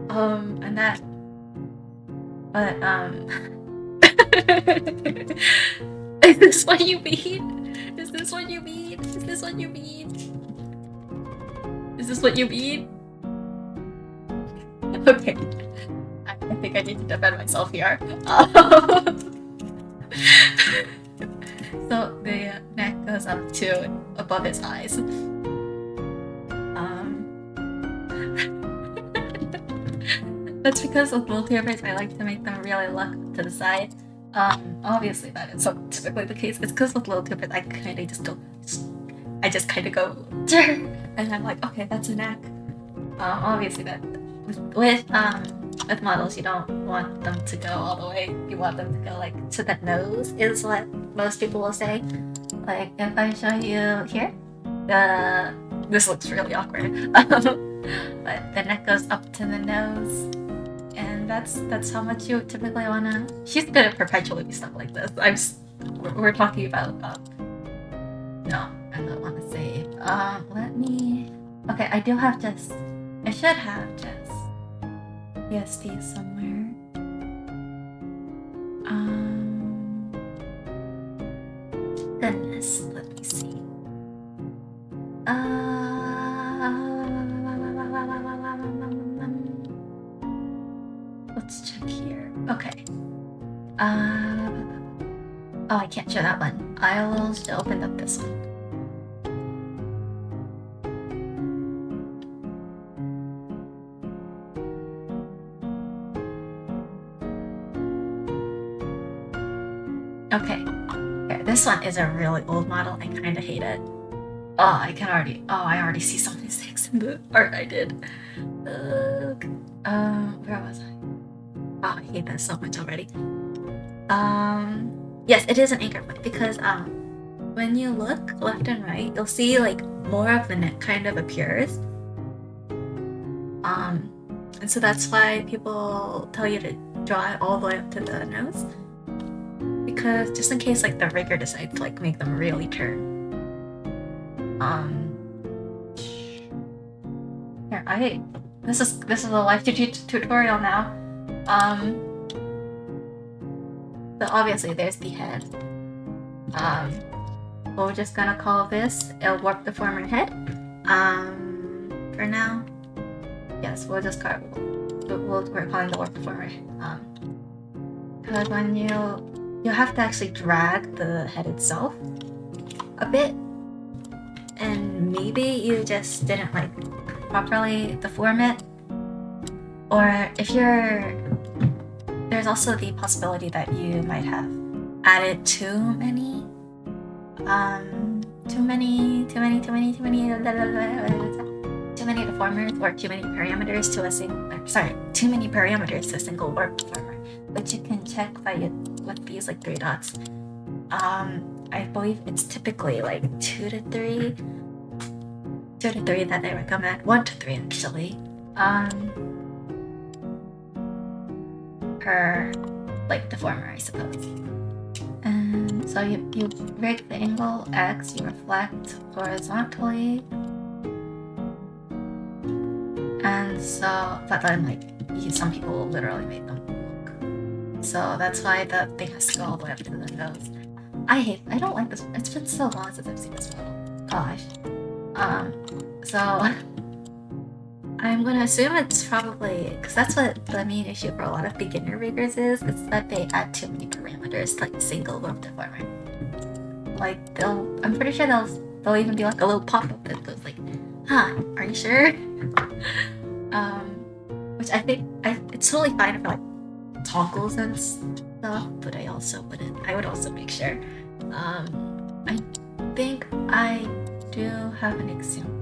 and that, but, is this what you mean? Is this what you mean? Is this what you mean? Is this what you mean? Okay. I think I need to defend myself here. So the neck goes up to above his eyes. That's because with multi-tubers, I like to make them really look to the side. Obviously that is typically the case. It's because with little tubers, I kind of just go, and I'm like, okay, that's a neck. Obviously that with models, you don't want them to go all the way. You want them to go like to the nose, is what most people will say. Like if I show you here, this looks really awkward. But the neck goes up to the nose, and that's how much you typically wanna. She's gonna perpetually be stuff like this. We're talking about no, I don't want to say. Let me. Okay, I do have just. I should have just. PSD somewhere. Goodness, let me see. Let's check here. Okay. Oh, I can't show that one. I'll just open up this one. Okay, here, this one is a really old model. I kind of hate it. Oh, I already see some mistakes in the art I did. Where was I? Oh, I hate that so much already. Yes, it is an anchor point because when you look left and right, you'll see like more of the neck kind of appears. And so that's why people tell you to draw it all the way up to the nose. Because just in case like the rigger decides to like make them really turn. Here, this is a live tutorial now. So obviously there's the head. We're just gonna call this a warp deformer head. For now, yes, we're calling the warp deformer. Because when you have to actually drag the head itself a bit, and maybe you just didn't like properly deform it, or if there's also the possibility that you might have added too many deformers or too many parameters to a single warp deformer, which you can check with these like 3 dots. I believe it's typically like 2 to 3 that I recommend. 1 to 3 actually. Per like deformer, I suppose. And so you rig the angle X, you reflect horizontally, and so but then like some people literally make them look. So that's why the thing has to go all the way up to the nose. I don't like this. It's been so long since I've seen this model. Gosh. So I'm gonna assume it's probably because that's what the main issue for a lot of beginner riggers is that they add too many parameters to like a single warp deformer. Like I'm pretty sure they'll even be like a little pop-up that goes like, are you sure? Which I think it's totally fine for like toggles and stuff, but I would also make sure. I think I do have an example.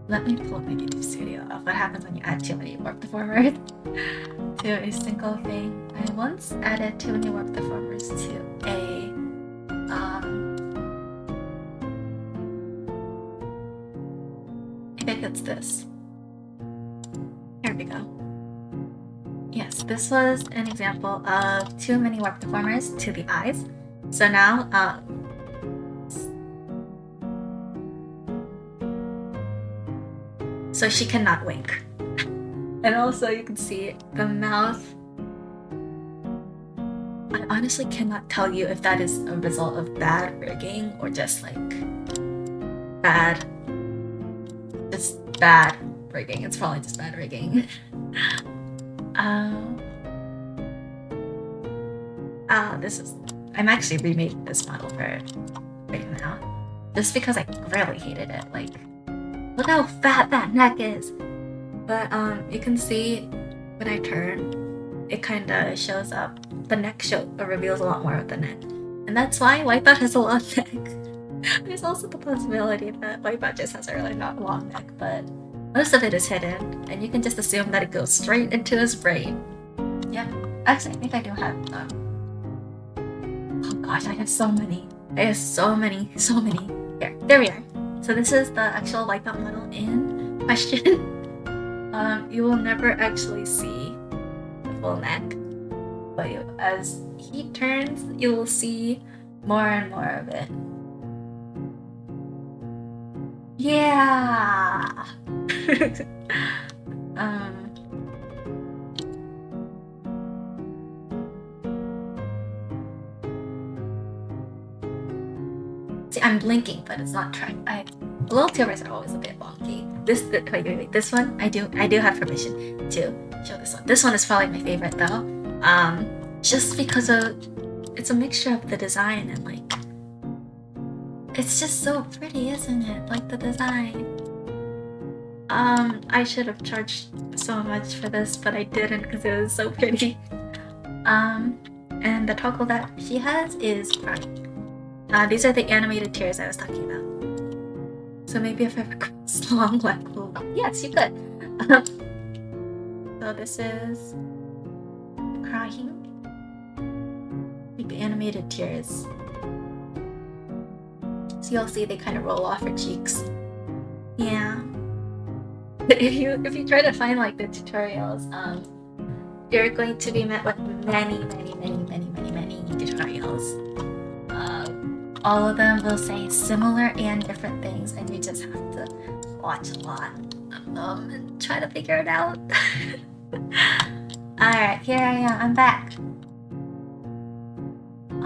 Let me pull up my YouTube Studio of what happens when you add too many warp deformers to a single thing. I once added too many warp deformers to a I think it's this. Here we go. Yes, this was an example of too many warp deformers to the eyes. So now so she cannot wink. And also you can see the mouth. I honestly cannot tell you if that is a result of bad rigging or just like bad rigging. It's probably just bad rigging. I'm actually remaking this model for right now. Just because I really hated it. Like, look how fat that neck is. But you can see when I turn, it kind of shows up. The neck reveals a lot more of the neck, and that's why Wipeout has a long neck. There's also the possibility that Wipeout just has a really not long neck, but most of it is hidden, and you can just assume that it goes straight into his brain. Yep. Actually, I think I do have. Oh gosh, I have so many. So many. There we are. So this is the actual Wipeout model in question. You will never actually see the full neck, but as he turns, you will see more and more of it. Yeah. See, I'm blinking, but it's not trying. Little tubers are always a bit wonky. Wait, this one, I do have permission to show this one. This one is probably my favorite though. Just because it's a mixture of the design and like, it's just so pretty, isn't it? Like the design. I should have charged so much for this, but I didn't because it was so pretty. And the toggle that she has is crying. These are the animated tears I was talking about. So maybe if I request long leg, yes, you could. So this is crying, like the animated tears. So you'll see they kind of roll off her cheeks. Yeah. If you try to find like the tutorials, you're going to be met with many tutorials. All of them will say similar and different things, and you just have to watch a lot of them and try to figure it out. Alright, here I am. I'm back.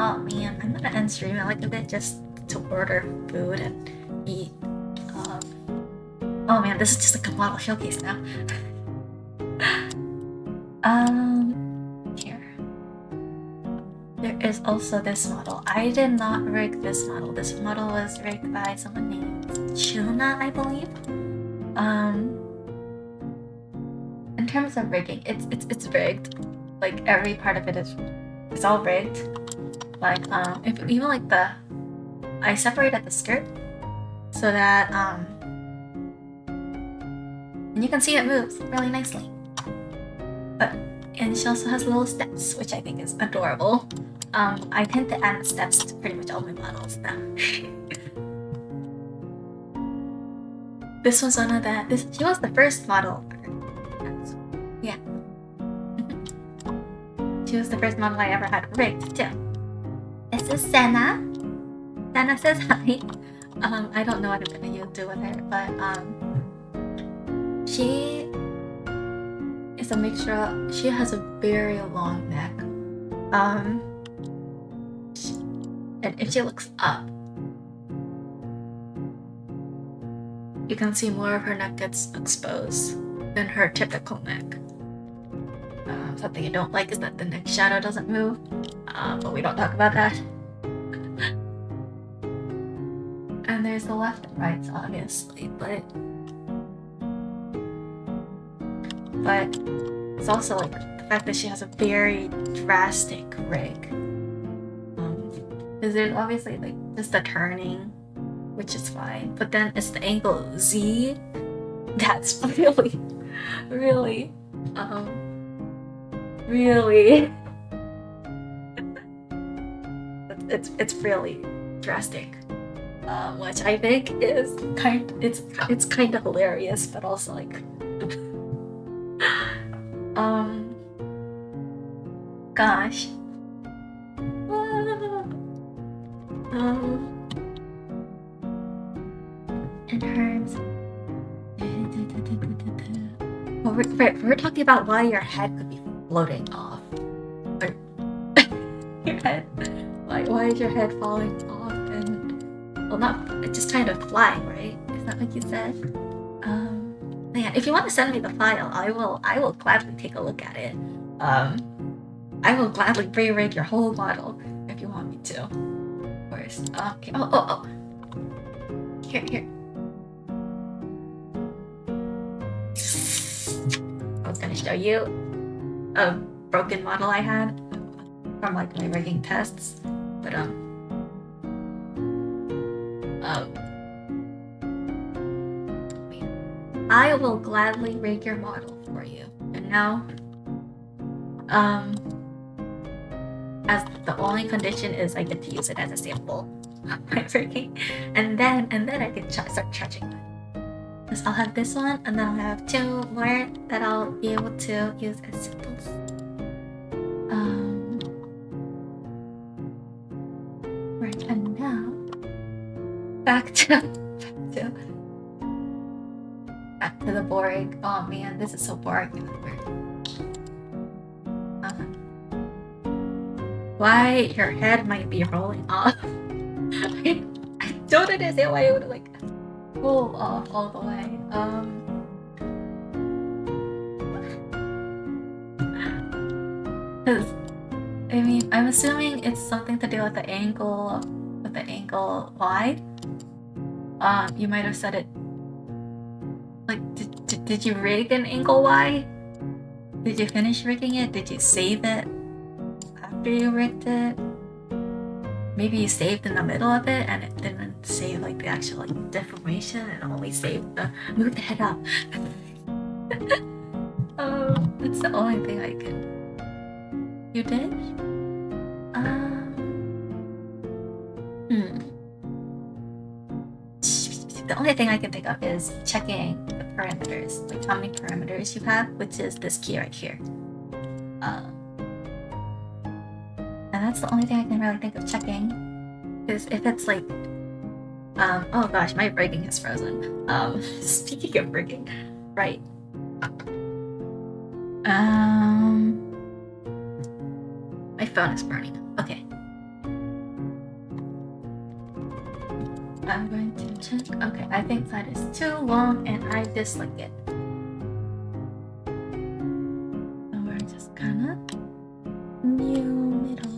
Oh man, I'm gonna end streaming like a bit just to order food and eat. Oh man, this is just like a model showcase now. Here. There is also this model. I did not rig this model. This model was rigged by someone named Chuna, I believe. In terms of rigging, it's rigged. Like every part of it is, it's all rigged. Like if even like I separated the skirt so that and you can see it moves really nicely. And she also has little steps, which I think is adorable. I tend to add steps to pretty much all my models now. This was one of she was the first model. Yeah. She was the first model I ever had rigged too. This is Senna. Senna says hi. I don't know what I'm gonna do with her, but she is a mixture. She has a very long neck. And if she looks up, you can see more of her neck gets exposed than her typical neck. Something I don't like is that the neck shadow doesn't move, but we don't talk about that. And there's the left and right, obviously, but it's also like the fact that she has a very drastic rig. Because there's obviously like just the turning, which is fine, but then it's the angle Z that's really it's really drastic, which I think is it's kind of hilarious, but also like gosh. In terms, well, we're talking about why your head could be floating off. Or your head, why is your head falling off? And well, not it's just kind of flying, right? Is that what you said? Man, if you want to send me the file, I will gladly take a look at it. I will gladly re-rig your whole model if you want me to. Of course. Okay. Oh. Here. I was gonna show you a broken model I had from like my rigging tests, but I will gladly rig your model for you. And now, as the only condition is I get to use it as a sample of my rigging, and then I can start charging it. Because I'll have this one, and then I'll have 2 more that I'll be able to use as samples. Right, and now back to the boring. Oh man, this is so boring. Why your head might be rolling off? I don't understand why it would like pull off all the way. Because I mean, I'm assuming it's something to do with the angle Y. You might have said it. Like, did you rig an angle Y? Did you finish rigging it? Did you save it after you rigged it? Maybe you saved in the middle of it and it didn't save like the actual like deformation and only saved the move the head up. That's the only thing I can. You did? The only thing I can think of is checking the parameters, like how many parameters you have, which is this key right here. And that's the only thing I can really think of checking. Is if it's like, oh gosh, my rigging is frozen. Speaking of rigging, right. My phone is burning. Okay. I'm going to check. Okay, I think that is too long and I dislike it. So we're just gonna middle.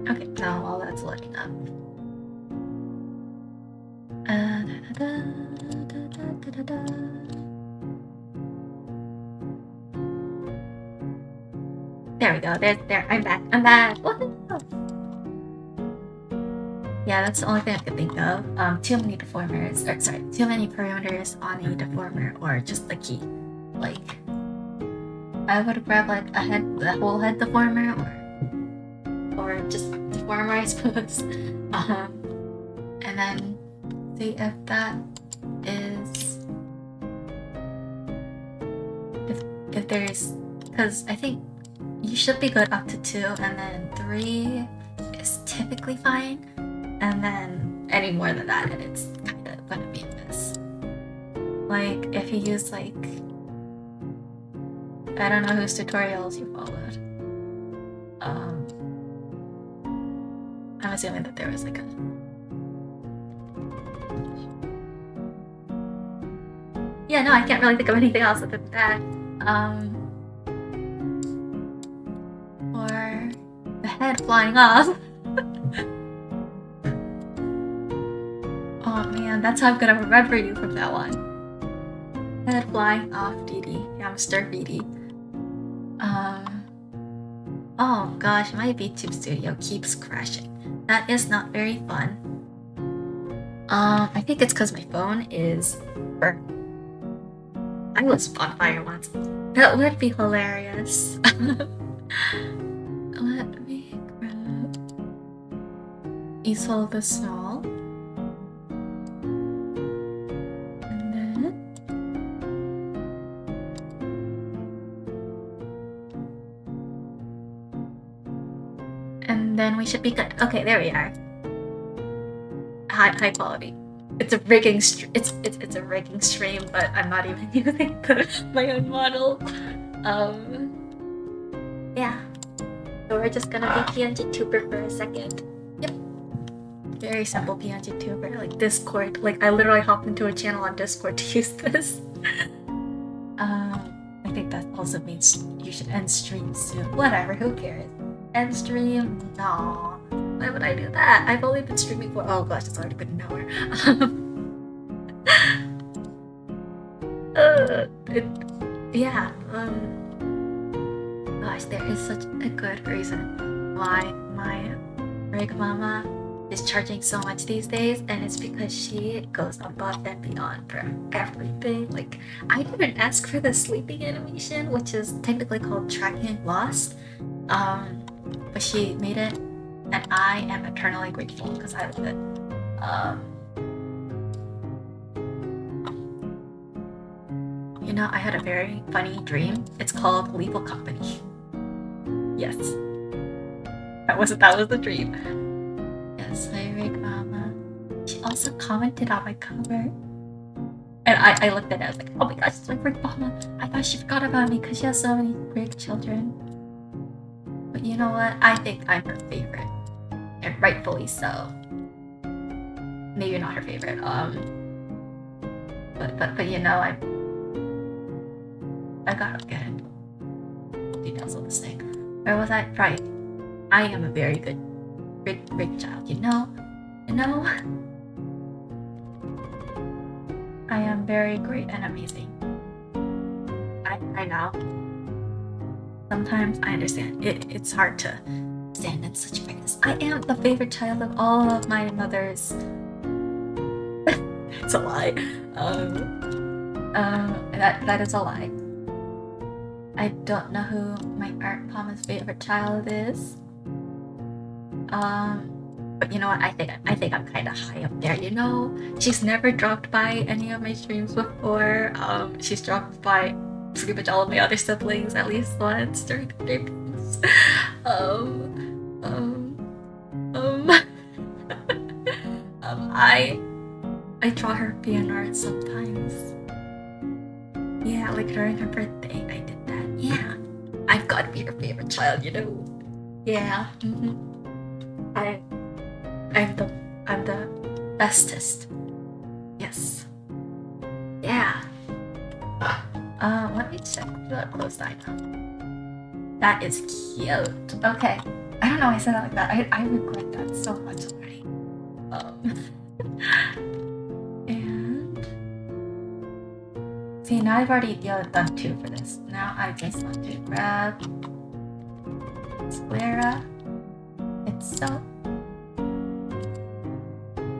Okay, now while that's looking up. There we go. There. I'm back. Woohoo! Yeah, that's the only thing I could think of. Too many deformers, or sorry, too many parameters on a deformer, or just the key. Like, I would grab like the whole head deformer, or just deformer, I suppose. And then see if that is if there's, because I think you should be good up to 2, and then 3 is typically fine, and then any more than that, and it's kind of gonna be a mess. Like if you use like, I don't know whose tutorials you followed. I'm assuming that there was like a. Yeah, no, I can't really think of anything else other than that. Or the head flying off. Oh man, that's how I'm gonna remember you from that one. Head flying off, Dee Hamster Dee. Oh gosh, my VTube studio keeps crashing. That is not very fun. I think it's because my phone is burnt. I was on fire once. That would be hilarious. Let me grab Iseul the Small. And then we should be good. Okay, there we are. High quality. It's a rigging it's a rigging stream, but I'm not even using my own model. Yeah. So we're just gonna be PNG tuber for a second. Yep. Very simple PNG tuber, like Discord. Like I literally hopped into a channel on Discord to use this. I think that also means you should end stream soon. Whatever, who cares? End stream? No. Why would I do that? I've only been streaming for, oh gosh, it's already been an hour. Gosh, there is such a good reason why my rig mama is charging so much these days, and it's because she goes above and beyond for everything. Like, I didn't ask for the sleeping animation, which is technically called tracking loss, but she made it. And I am eternally grateful because I love it. You know, I had a very funny dream. It's called Lethal Company. Yes. That was the dream. Yes, hi Rig Mama. She also commented on my cover. And I looked at it, I was like, oh my gosh, it's my Rig Mama. I thought she forgot about me because she has so many great children. But you know what? I think I'm her favorite. And rightfully so. Maybe not her favorite. But you know, I gotta get details of this thing. Where was I? Right. I am a very good rig child, you know? I am very great and amazing. I know. Sometimes I understand. It's hard to stand in such praise. I am the favorite child of all of my mothers. It's a lie. That is a lie. I don't know who my Art Mama's favorite child is. But you know what? I think I'm kind of high up there. You know, she's never dropped by any of my streams before. She's dropped by pretty much all of my other siblings at least once during the streams. I draw her fan art sometimes. Yeah, like during her birthday, I did that. Yeah. I've got to be her favorite child, you know. Yeah. I'm the bestest. Yes. Yeah. Let me check the closed eye now. That is cute. Okay. I don't know why I said it like that. I regret that so much already. And see, now I've already done 2 for this. Now I just want to grab Square. It's so.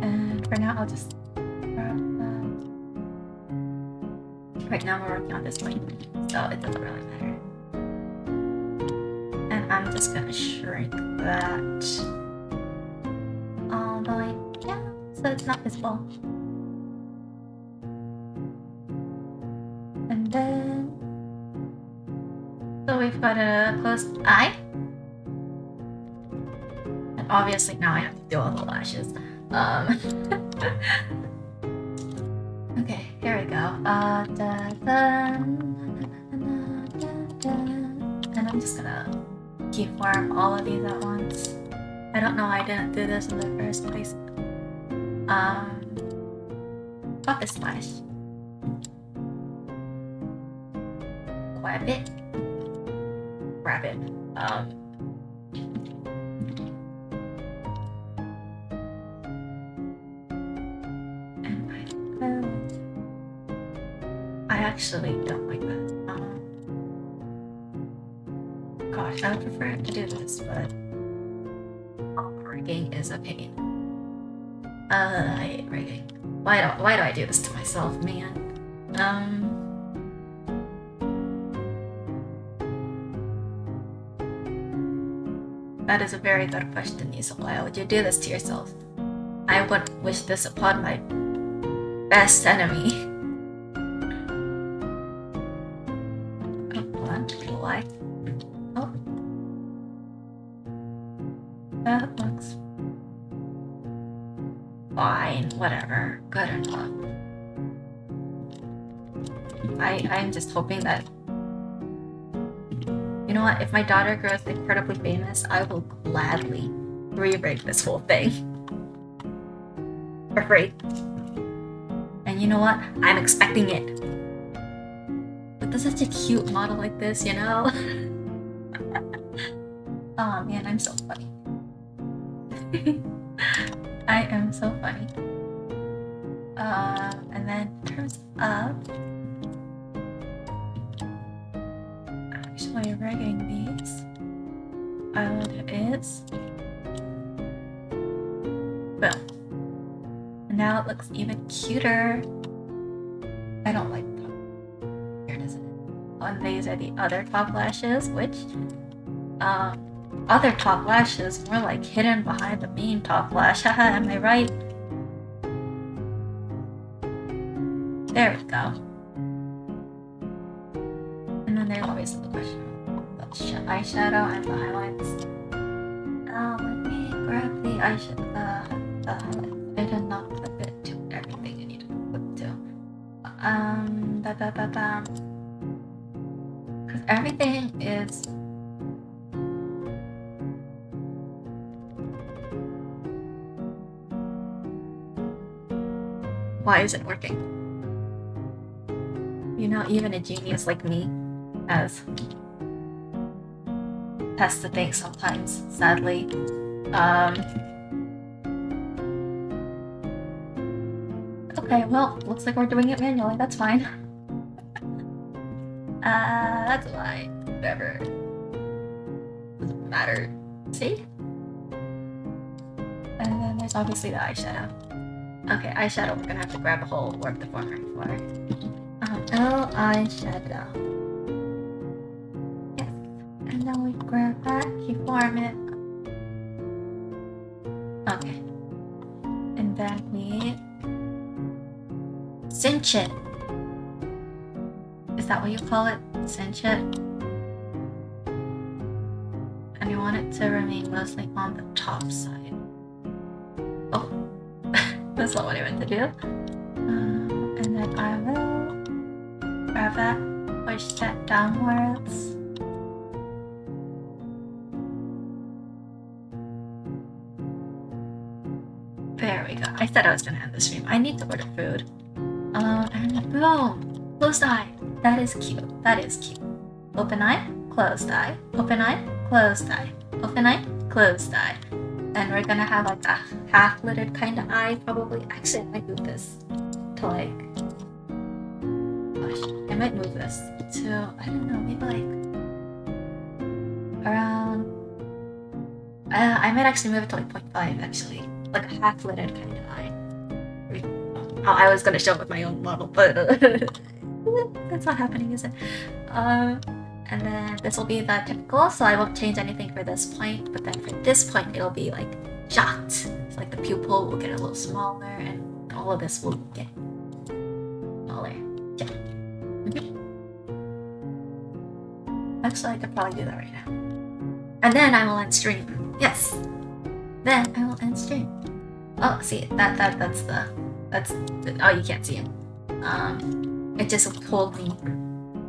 And for now, I'll just grab that. Right now, we're working on this one, so it doesn't really matter. And I'm just gonna shrink that all the way down so it's not visible. And then, so we've got a closed eye. And obviously now I have to do all the lashes. Okay, here we go. And I'm just gonna keyform all of these at once. I don't know why I didn't do this in the first place. Got this slash. Grab it. Grab it. And I actually don't like that. Gosh, I would prefer to do this, but rigging is a pain. I hate rigging. Why do I do this to myself, man? That is a very good question, Iseul. Why would you do this to yourself? I would wish this upon my best enemy. Oh, hold on. Why? Oh. That looks fine. Whatever. Good enough. I'm just hoping that, you know what, if my daughter grows incredibly famous, I will gladly re-rig this whole thing for free. And you know what, I'm expecting it. With such a cute model like this, you know. Oh man, I'm so funny. I am so funny. And then in terms of actually rigging these, I will do is boom. And now it looks even cuter. I don't like that. Here it is. And these are the other top lashes, which other top lashes more like hidden behind the main top lash. Haha, am I right? There we go. And then there's obviously the question of the eyeshadow and the highlights. Let me grab the eyeshadow, the highlights. I did not clip it to everything I need to clip to. Because everything is. Why is it working? You know, even a genius like me has to think sometimes, sadly. Okay, well, looks like we're doing it manually, that's fine. That's why, whatever. Doesn't matter. See? And then there's obviously the eyeshadow. Okay, eyeshadow, we're gonna have to grab a whole work the former for. L eyeshadow. Yes. And then we grab that, keyform it. Okay. And then we cinch it. Is that what you call it? Cinch it? And you want it to remain mostly on the top side. Oh. That's not what I meant to do. And then I will grab that, push that downwards. said I was gonna end the stream. I need to order food. And boom! Closed eye. That is cute. That is cute. Open eye, closed eye. Open eye, closed eye. Open eye, closed eye. And we're gonna have like a half-lidded kind of eye, probably. Actually, I might move this to like... Gosh, I might move this to, I don't know, maybe like... around... I might actually move it to like 0.5, actually. Like a half-lidded kind of eye. I was gonna show it with my own model, but that's not happening, is it? And then this will be the typical, so I won't change anything for this point, but then for this point it'll be like shocked. So like the pupil will get a little smaller and all of this will get smaller. Yeah. Actually, I could probably do that right now. And then I will end stream. Yes! Then I will end stream. Oh, see, that's the, oh, you can't see it. It just told me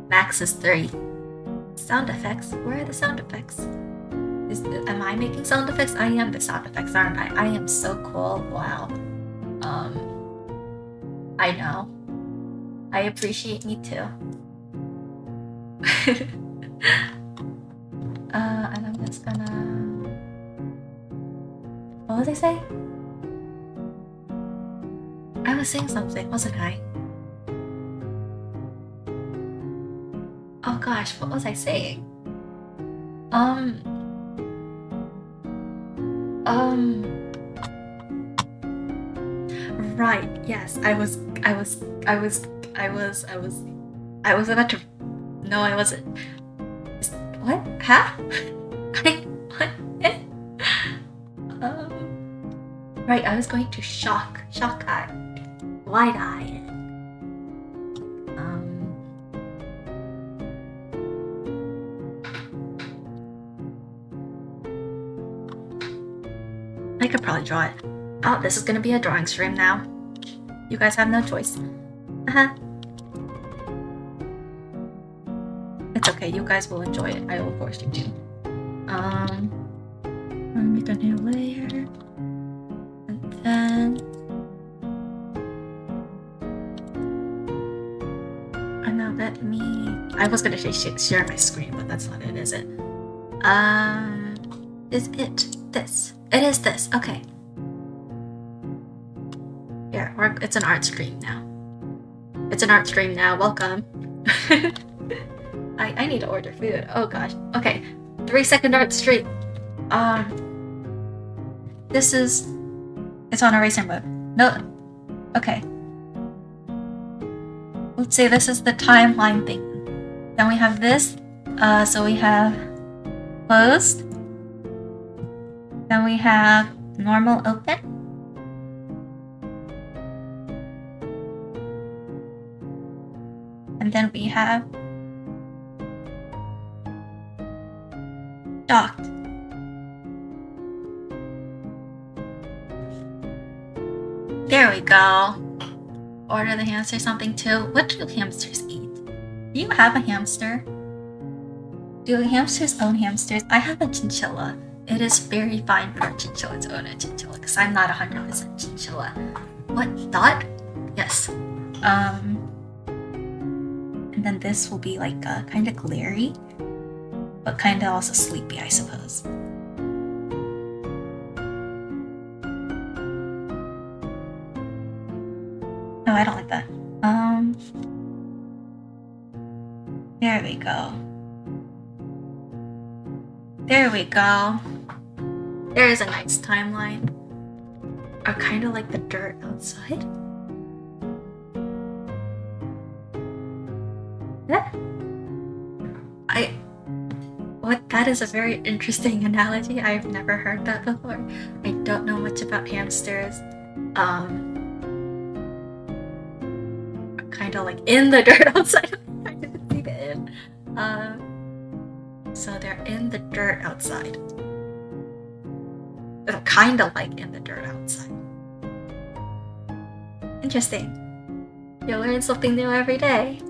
max is 3. Sound effects? Where are the sound effects? Am I making sound effects? I am the sound effects, aren't I? I am so cool. Wow. I know. I appreciate me too. And I'm just gonna... What was I saying? I was saying something, wasn't I? Oh gosh, what was I saying? Right, yes, I was about to... No, I wasn't. What? Huh? What? Right, I was going to shock eye, wide eye. I could probably draw it. Oh, this is gonna be a drawing stream now. You guys have no choice. It's okay, you guys will enjoy it. I will force you to. Make a new layer. And then... And now let me... I was gonna say share my screen, but that's not it, is it? Is it this? It is this, okay. Here, it's an art stream now. It's an art stream now, welcome. I need to order food, oh gosh. Okay, 3-second art stream. This is... It's on eraser mode. No, okay. Let's say this is the timeline thing. Then we have this, so we have closed. Then we have normal open. And then we have docked. There we go. Order the hamster something too. What do hamsters eat? Do you have a hamster? Do hamsters own hamsters? I have a chinchilla. It is very fine for a chinchilla to own a chinchilla because I'm not 100% chinchilla. What? Dot? Yes. And then this will be like kind of glary, but kind of also sleepy, I suppose. No, I don't like that. There we go. There we go. There is a nice timeline. Or kind of like the dirt outside. Yeah. That is a very interesting analogy. I've never heard that before. I don't know much about hamsters. Kind of like in the dirt outside. I didn't see the in. So they're in the dirt outside. Kind of like in the dirt outside. Interesting. You learn something new every day.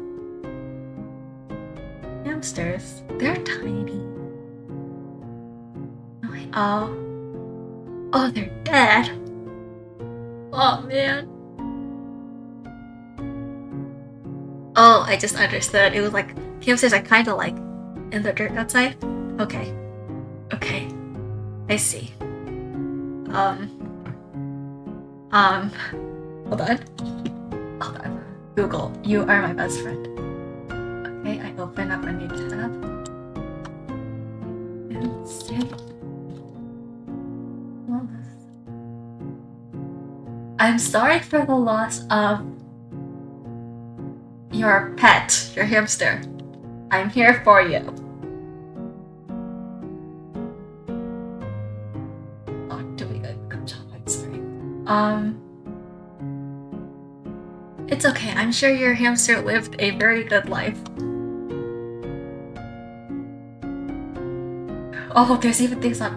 Hamsters, they're tiny. Oh, they're dead. Oh man. Oh, I just understood. It was like hamsters are kind of like in the dirt outside. Okay. Okay. I see. Hold on. Hold on. Google, you are my best friend. Okay, I open up a new tab. And say, I'm sorry for the loss of your pet, your hamster. I'm here for you. Oh, doing a good job, I'm sorry. It's okay. I'm sure your hamster lived a very good life. Oh, there's even things that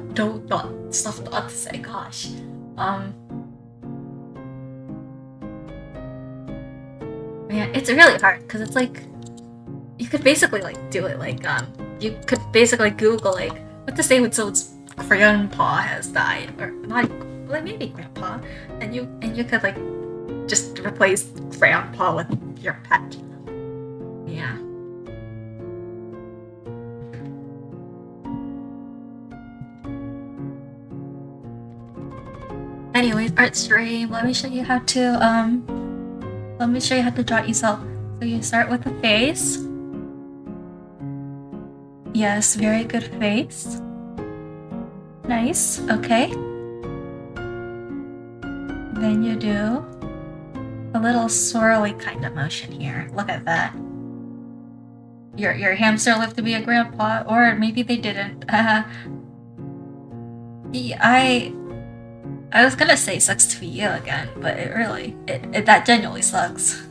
stuff not to say. Gosh. Man, it's really hard because it's like you could basically like do it like you could basically Google like what to say when someone's grandpa has died or not, like maybe grandpa, and you could like just replace grandpa with your pet. Yeah. Anyways, art stream. Let me show you how to draw Iseul. So you start with the face. Yes, very good face. Nice. Okay. Then you do a little swirly kind of motion here. Look at that. Your hamster lived to be a grandpa, or maybe they didn't. I was gonna say sucks to be you again, but it really that genuinely sucks.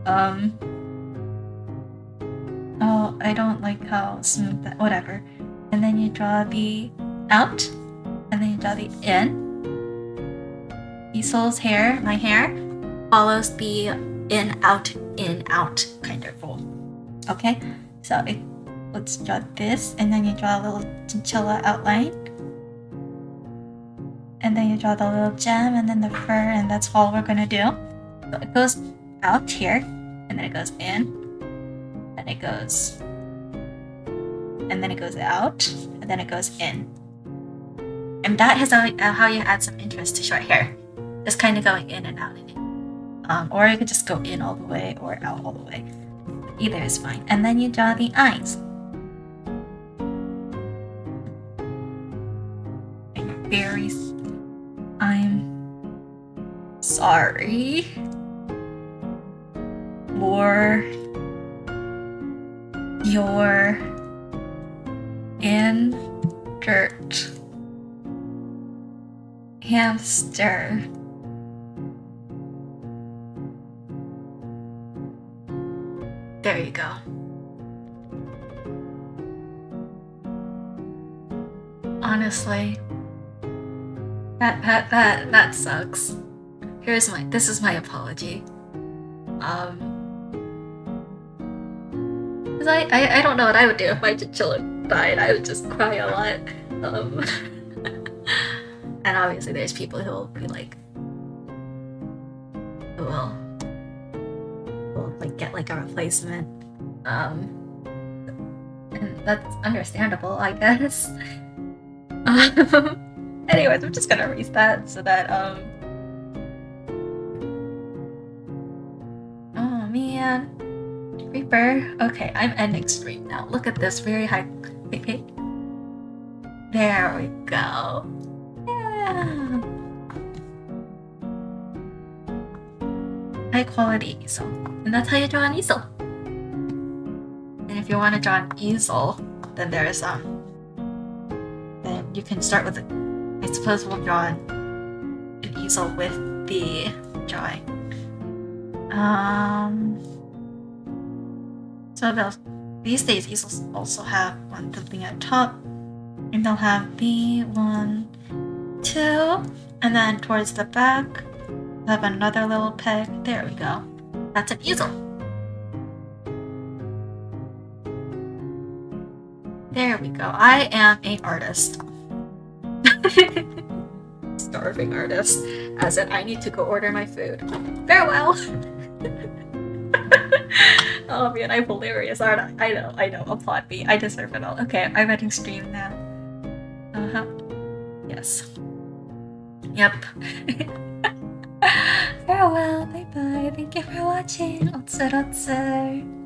Oh, I don't like how smooth that. Whatever. And then you draw the out, and then you draw the in. Iseul's hair, my hair, follows the in out kind of rule. Okay, so let's draw this, and then you draw a little chinchilla outline, and then you draw the little gem, and then the fur, and that's all we're gonna do. So it goes out here, and then it goes in, and it goes, and then it goes out, and then it goes in. And that is how you add some interest to short hair. Just kind of going in and out in it. Or you could just go in all the way or out all the way. Either is fine. And then you draw the eyes. I'm sorry for your injured hamster. There you go. Honestly, that sucks. This is my apology. Cause I don't know what I would do if my chinchilla died. I would just cry a lot. And obviously there's people who will be like, who will like get like a replacement. And that's understandable, I guess. Anyways, I'm just gonna erase that so that oh man, Reaper. Okay, I'm ending stream now. Look at this very high. Wait. There we go. Yeah. High quality Iseul, and that's how you draw an Iseul. And if you want to draw an Iseul, then there's then you can start with I suppose we'll draw an Iseul with the drawing. So these days Easels also have one thing at top, and they'll have the 1, 2, and then towards the back have another little peg. There we go. That's an Iseul. There we go. I am an artist. Starving artist. as in I need to go order my food. Farewell! Oh man, I'm hilarious, aren't I? I know, applaud me. I deserve it all. Okay, I'm ending stream now. Uh-huh. Yes. Yep. Farewell, bye bye. Thank you for watching. 어쩔.